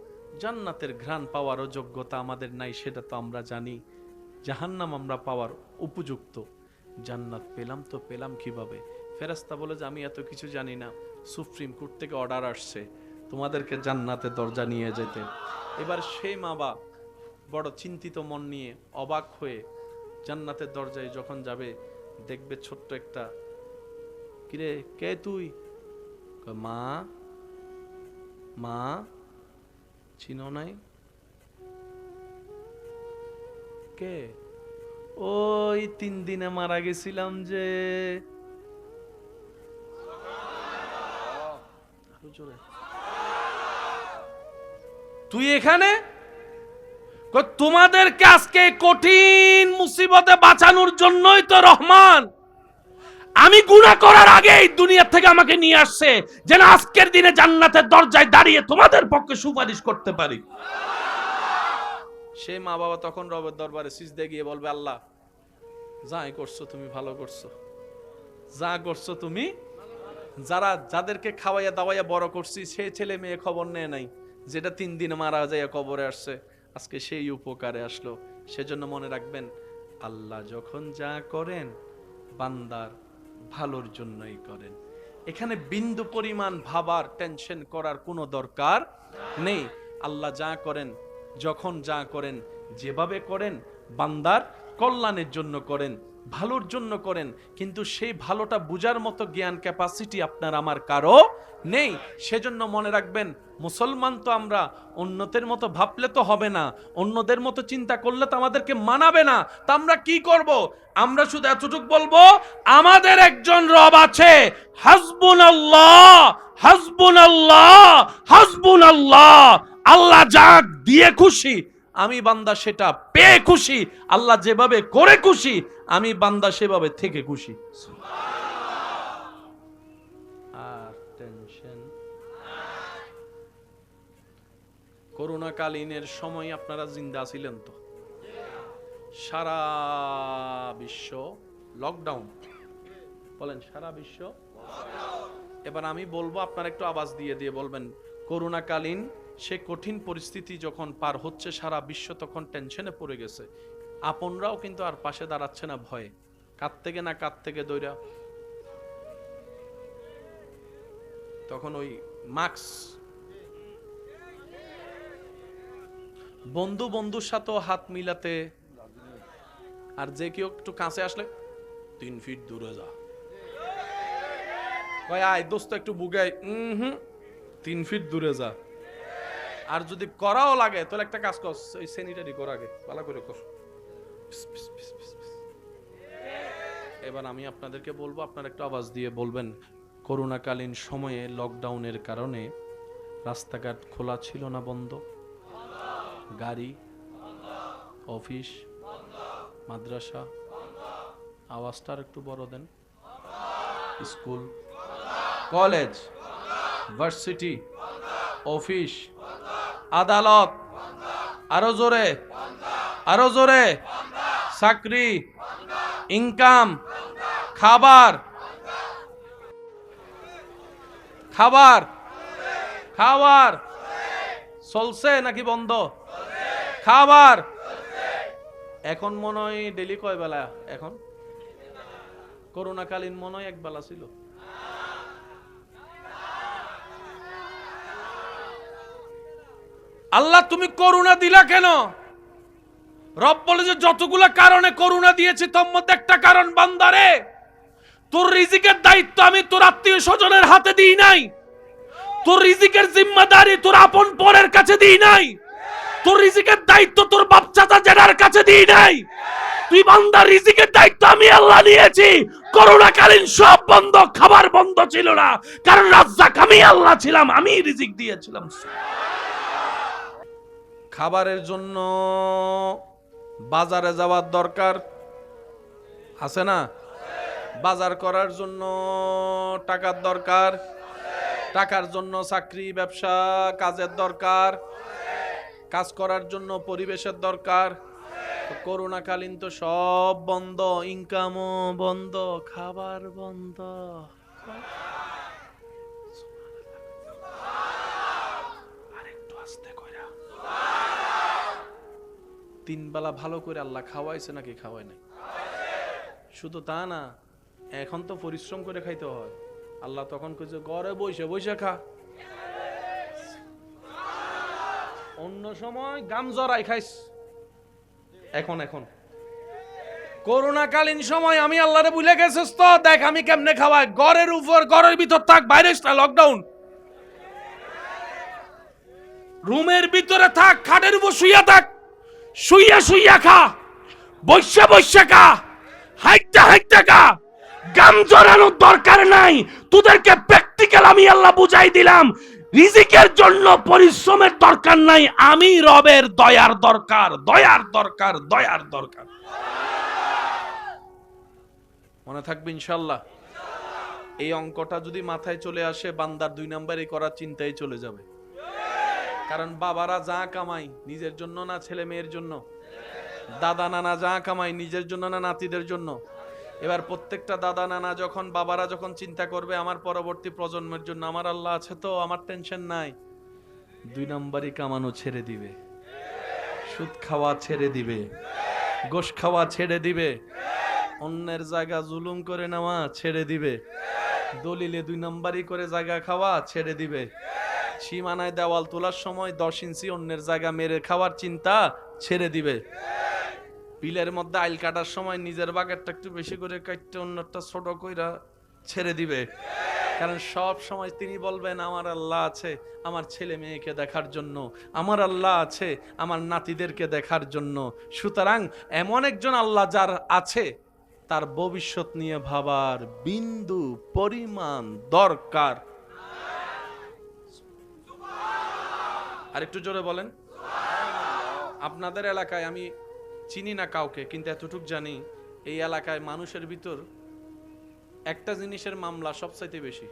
জান্নাতের ঘ্রাণ পাওয়ারও যোগ্যতা আমাদের নাই, সেটা তো আমরা জানি। জাহান্নাম আমরা পাওয়ার উপযুক্ত, জান্নাত পেলাম তো পেলাম কিভাবে? ফেরেশতা বলে যে আমি এত কিছু জানি না, সুপ্রিম কোর্ট থেকে অর্ডার আসছে তোমাদেরকে জান্নাতের দরজা নিয়ে যেতে। এবার সেই মা বাবা বড় চিন্তিত মন নিয়ে, অবাক হয়ে জান্নাতের দরজায় যখন যাবে, দেখবে ছোট্ট একটা, কিরে কে তুই? মা, মা চিনো নাই? কে? ওই 3 দিনে মারা গেছিলাম যে। তুই এখানে? তোমাদেরকে আজকে কঠিন মুসিবতে বাঁচানোর জন্যই তো রহমান আমি গুনাহ করার আগেই দুনিয়া থেকে আমাকে নিয়ে আসছে, যেন আজকের দিনে জান্নাতের দরজায় দাঁড়িয়ে তোমাদের পক্ষে সুপারিশ করতে পারি। সে মা বাবা তখন রবের দরবারে সিজদায় গিয়ে বলবে, আল্লাহ যাই করছো তুমি ভালো করছো, যা করছো তুমি। যাদেরকে খাওয়াইয়া দাওয়াইয়া বড় করছি, সে ছেলে মেয়ে খবর নেয় নাই, যেটা 3 দিনে মারা যায় কবরে আসছে, আজকে সেই উপকারে আসলো। সেজন্য মনে রাখবেন, আল্লাহ যখন যা করেন বান্দার ভালোর জন্যই করেন। এখানে বিন্দু পরিমাণ ভাবার টেনশন করার কোনো দরকার নেই। আল্লাহ যা করেন, যখন যা করেন, যেভাবে করেন বান্দার কল্যাণের জন্য করেন, ভালোর জন্য করেন। কিন্তু সেই ভালোটা বুঝার মতো জ্ঞান ক্যাপাসিটি আপনার আমার কারো নেই। সেজন্য মনে রাখবেন, মুসলমান তো আমরা, অন্যদের মতো ভাবলে তো হবে না, অন্যদের মতো চিন্তা করলে তো আমাদেরকে মানাবে না। তা আমরা কি করব? আমরা শুধু এতটুকু বলবো, আমাদের একজন রব আছে, হাসবুনাল্লাহ হাসবুনাল্লাহ হাসবুনাল্লাহ। আল্লাহ যা দিয়ে খুশি, আমি বান্দা সেটা পেয়ে খুশি। আল্লাহ যেভাবে করে খুশি, আমি বান্দা সেভাবে থেকে খুশি। আর টেনশন। করোনাকালীনের সময় আপনারা জিন্দা ছিলেন তো? সারা বিশ্ব লকডাউন, বলেন সারা বিশ্ব। এবার আমি বলবো, আপনারা একটু আওয়াজ দিয়ে দিয়ে বলবেন, করোনাকালীন সে কঠিন পরিস্থিতি যখন পার হচ্ছে সারা বিশ্ব, তখন টেনশনে পড়ে গেছে। আপনরাও কিন্তু আর পাশে দাঁড়াচ্ছে না ভয়ে, কাত থেকে না কাত থেকে দৌড়া। তখন ওই মাস্ক, বন্ধু বন্ধুর সাথেও হাত মিলাতে, আর যে কেউ একটু কাছে আসলে 3 ফিট দূরে যা, কয় আয় দোস্ত একটু বুগাই, 3 ফিট দূরে যা। আর যদি করাও লাগে তাহলে একটা কাজ কর, ওই স্যানিটারি কর, আগে ভালো করে কর। এবার আমি আপনাদেরকে বলবো, আপনারা একটু আওয়াজ দিয়ে বলবেন, করোনাকালীন সময়ে লকডাউনের কারণে রাস্তাঘাট খোলা ছিল না, বন্ধ, গাড়ি, অফিস, মাদ্রাসা, আওয়াজটা একটু বড় দেন, স্কুল, কলেজ, ভার্সিটি, অফিস, আদালত, আরো জোরে, আরো জোরে, চাকরি, ইনকাম, খাবার, খাবার, খাবার চলছে নাকি বন্ধ? খাবার এখন মনে হয় ডেলি কয় বেলা? এখন করোনাকালীন মনে হয় এক বেলা ছিল। আল্লাহ তুমি করুণা দিলা কেন? রব বলে যে যতগুলো কারণে করুণা দিয়েছি তোর মধ্যে একটা কারণ, বান্দারে তোর রিজিকের দায়িত্ব আমি তোর আত্মীয় স্বজনের হাতে দিই নাই, তোর রিজিকের জিম্মাদারি তোর আপন পরের কাছে দিই নাই, তোর রিজিকের দায়িত্ব তোর বাপ চাচা জেনার কাছে দিই নাই। তুই বান্দার রিজিকের দায়িত্ব আমি আল্লাহ নিয়েছি। করোনাকালীন সব বন্ধ, খাবার বন্ধ ছিল না, কারণ রাজ্জাক আমি আল্লাহ ছিলাম, আমি রিজিক দিয়েছিলাম। খাবারের জন্য বাজারে যাওয়ার দরকার আছে না? বাজার করার জন্য টাকার দরকার, টাকার জন্য চাকরি ব্যবসা কাজের দরকার, কাজ করার জন্য পরিবেশের দরকার। করোনাকালীন তো সব বন্ধ, ইনকামও বন্ধ, খাবার বন্ধ। আরেকটু আস্তে কইরা। 3 বেলা ভালো করে আল্লাহ খাওয়াইছে নাকি খাওয়ায় নাই? শুধু তা না, এখন তো পরিশ্রম করে খাইতে হয়। আল্লাহ তখন কইছে ঘরে বসে বসে খা। অন্য সময় গাম জড়াই খাইস, এখন এখন করোনাকালীন সময় আমি আল্লাহরে ভুলে গেছিস তো, দেখ আমি কেমনে খাওয়াই। ঘরের উপর, ঘরের ভিতর থাক, বাইরে লকডাউন। রুমের ভিতরে থাক, খাটের উপর শুইয়া থাক, শুইয়া শুইয়া খা, বসে বসে খা, হাইটা হাইটা খা। গাম জড়ানোর দরকার নাই, তোদেরকে প্র্যাকটিক্যাল আমি আল্লাহ বুঝাই দিলাম। রিজিকের জন্য পরিশ্রমের দরকার নাই, আমি রবের দয়ার দরকার, দয়ার দরকার, দয়ার দরকার। মনে থাকবে ইনশাআল্লাহ। এই অঙ্কটা যদি মাথায় চলে আসে, বান্দার 2 নাম্বারে করার চিন্তাই চলে যাবে। কারণ বাবারা যা কামাই নিজের জন্য না ছেলে মেয়ের জন্য, দাদা নানা যা কামাই নিজের জন্য না নাতিদের জন্য। এবার প্রত্যেকটা দাদা নানা যখন, বাবারা যখন চিন্তা করবে আমার পরবর্তী প্রজন্মের জন্য, আমার আল্লাহ আছে তো, আমার টেনশন নাই। 2 নাম্বারই কামানো ছেড়ে দিবে, সুদ খাওয়া ছেড়ে দিবে, গোশ খাওয়া ছেড়ে দিবে, অন্যের জায়গা জুলুম করে নেওয়া ছেড়ে দিবে, দলিলে 2 নাম্বারই করে জায়গা খাওয়া ছেড়ে দিবে, সীমানায় দেওয়াল তোলার সময় 10 ইঞ্চি অন্যের জায়গা মেরে খাওয়ার চিন্তা ছেড়ে দিবে, বিলের মধ্যে আইল কাটার সময় নিজের বাগেরটা একটু বেশি করে কাটতে অন্যটা ছোট কইরা ছেড়ে দিবে। কারণ সব সময় তিনি বলবেন আমার আল্লাহ আছে আমার ছেলে মেয়েকে দেখার জন্য, আমার আল্লাহ আছে আমার নাতিদেরকে দেখার জন্য। সুতরাং এমন একজন আল্লাহ যার আছে, তার ভবিষ্যৎ নিয়ে ভাবার বিন্দু পরিমাণ দরকার। আর একটু জোরে বলেন। আপনাদের এলাকায় আমি চিনি না কাউকে, কিন্তু এতটুক জানি এই এলাকায় মানুষের ভিতর একটা জিনিসের মামলা সবচাইতে বেশি।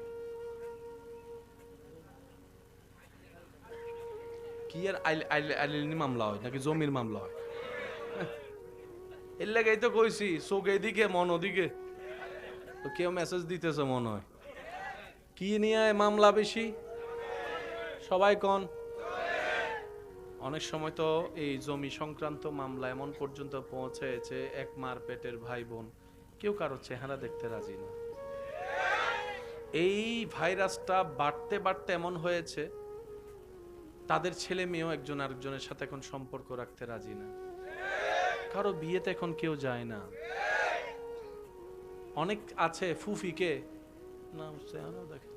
কি এর আইলেনি মামলা হয় নাকি জমির মামলা হয়? এর লেগেই তো কইছি চোখ এদিকে মন ওদিকে, তো কেউ মেসেজ দিতেছে মনে হয়। কি নিয়ে মামলা বেশি সবাই কোন? অনেক সময় তো এই জমি সংক্রান্ত মামলা এমন পর্যন্ত পৌঁছেছে এক মার পেটের ভাই বোন কেউ কারো চেহারা দেখতে রাজি না। এই ভাইরাসটা বাড়তে বাড়তে এমন হয়েছে তাদের ছেলে মেয়েও একজন আরেকজনের সাথে এখন সম্পর্ক রাখতে রাজি না, কারো বিয়েতে এখন কেউ যায় না। অনেক আছে ফুফিকে না দেখে,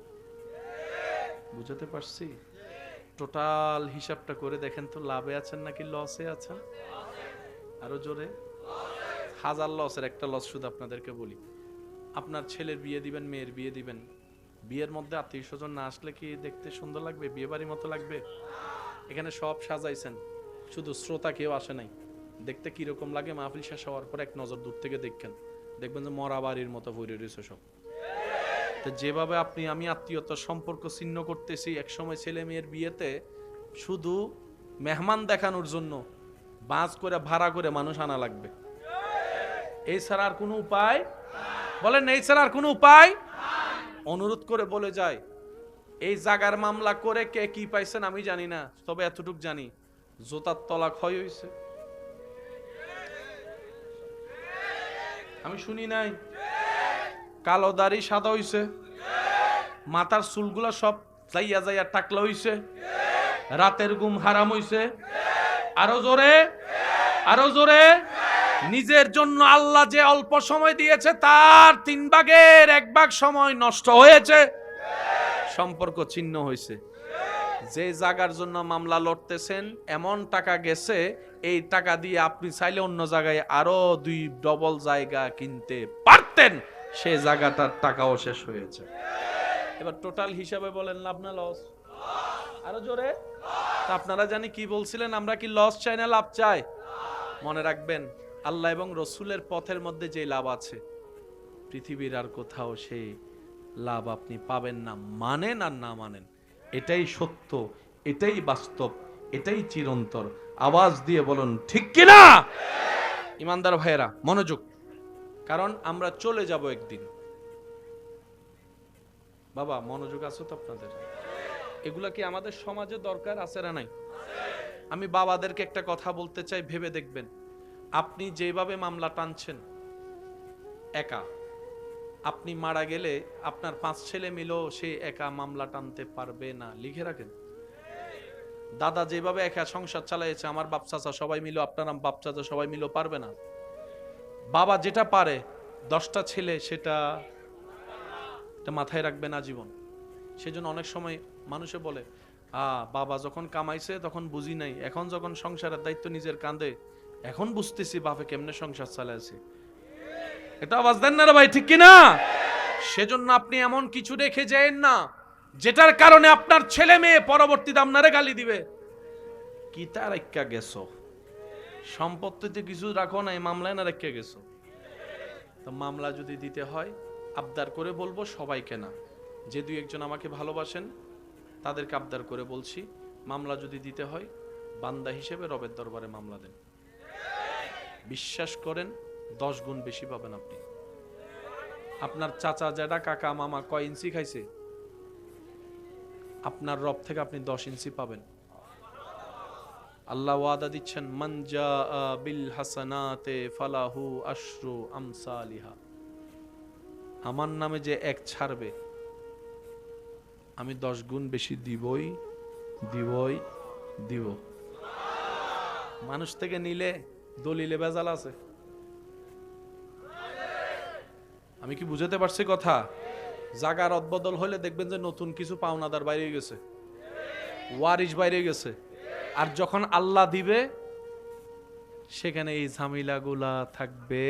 বুঝাতে পারছি? টোটাল হিসাবটা করে দেখেন তো লাভে আছেন নাকি লসে আছেন? আরো জোরে। 1000 লসের একটা লস শুধু আপনাদেরকে বলি। আপনার ছেলের বিয়ে দিবেন, মেয়ের বিয়ে দিবেন, বিয়ের মধ্যে আত্মীয় স্বজন না আসলে কি দেখতে সুন্দর লাগবে? বিয়ে বাড়ির মতো লাগবে? এখানে সব সাজাইছেন, শুধু শ্রোতা কেউ আসে নাই। দেখতে কিরকম লাগে মাহফিল শেষ হওয়ার পর এক নজর দূর থেকে দেখেন, দেখবেন যে মরা বাড়ির মতো ভরে রয়েছে সব। তো যেভাবে আপনি আমি আত্মীয়তার সম্পর্ক ছিন্ন করতেছি, এক সময় ছেলে মেয়ের বিয়েতে শুধু মেহমান দেখানোর জন্য বাস করে ভাড়া করে মানুষ আনা লাগবে। এই ছাড়া আর কোনো উপায় বলেন, এই ছাড়া আর কোনো উপায়? অনুরোধ করে বলে যায়, এই জাগার মামলা করে কে কি পাইছেন আমি জানি না, তবে এতটুক জানি জোতার তলা ক্ষয় হয়েছে। আমি শুনি নাই। কালো দাড়ি সাদা হইছে, মাথার চুলগুলা সব যাইয়া যাইয়া টাকলা হইছে, রাতের ঘুম হারাম হইছে। আরো জোরে, আরো জোরে। নিজের জন্য আল্লাহ যে অল্প সময় দিয়েছে তার 3 ভাগের 1 ভাগ সময় নষ্ট হয়েছে, সম্পর্ক ছিন্ন হয়েছে। যে জায়গার জন্য মামলা লড়তেছেন এমন টাকা গেছে, এই টাকা দিয়ে আপনি চাইলে অন্য জায়গায় আরো 2 ডবল জায়গা কিনতে পারতেন, সেই জায়গাটার টাকাও শেষ হয়েছে। এবার টোটাল হিসাবে বলেন লাভ না লস? আরো জোরে। আপনারা জানি কি বলছিলেন, আমরা কি লস চাই না লাভ চাই? মনে রাখবেন আল্লাহ এবং রসুলের পথের মধ্যে যে লাভ আছে পৃথিবীর আর কোথাও সেই লাভ আপনি পাবেন না, মানেন আর না মানেন। এটাই সত্য, এটাই বাস্তব, এটাই চিরন্তর। আওয়াজ দিয়ে বলুন ঠিক কিনা? ইমানদার ভাইয়েরা মনোযোগ, কারণ আমরা চলে যাব একদিন। বাবা মনোযোগ আছে তো আপনাদের? এগুলা কি আমাদের সমাজে দরকার আছে না নাই? আমি বাবাদেরকে একটা কথা বলতে চাই, ভেবে দেখবেন। আপনি যেভাবে মামলা টানছেন একা, আপনি মারা গেলে আপনার 5 ছেলে মিলেও সে একা মামলা টানতে পারবে না। লিখে রাখেন। দাদা যেভাবে একা সংসার চালাইছে, আমার বাপ চাচা সবাই মিলে, আপনার বাপ চাচা সবাই মিলেও পারবে না। বাবা যেটা পারে 10টা ছেলে সেটা মাথায় রাখবে না জীবন। সেজন্য অনেক সময় মানুষে বলে বাবা যখন কামাইছে তখন বুঝি নাই, এখন যখন সংসারের দায়িত্ব নিজের কাঁধে এখন বুঝতেছি বাপে কেমনে সংসার চালাইছে। এটা আওয়াজ দেন না রে ভাই, ঠিক কিনা? সেজন্য আপনি এমন কিছু রেখে যায়েন না যেটার কারণে আপনার ছেলে মেয়ে পরবর্তীতে আপনারে গালি দিবে। কি তা রেখা গেছো? সম্পত্তিতে কিছু রাখো নাই, মামলায় না রেখে গেছো। তো মামলা যদি দিতে হয় আবদার করে বলবো, সবাইকে না, যে 2-1 আমাকে ভালোবাসেন তাদেরকে আবদার করে বলছি, মামলা যদি দিতে হয় বান্দা হিসেবে রবের দরবারে মামলা দেন। বিশ্বাস করেন 10 গুণ বেশি পাবেন আপনি। আপনার চাচা জ্যাঠা কাকা মামা কয় ইঞ্চি খাইছে, আপনার রব থেকে আপনি 10 ইঞ্চি পাবেন। আল্লাহ ওয়াদা দিচ্ছেন, মান জাআ বিল হাসানাতে ফালাহু আশরু আমসালিহা। আমার নামে যে 1 ছাড়বে আমি 10 গুণ বেশি দিবই দিব। মানুষ থেকে নিলে দলিলে ভেজাল আছে। আমি কি বুঝাতে পারছি কথা? জাগার অদবদল হলে দেখবেন যে নতুন কিছু পাওনাদার বাইরে গেছে, ওয়ারিশ বাইরে গেছে। আর যখন আল্লাহ দিবে সেখানে এই ঝামেলাগুলা থাকবে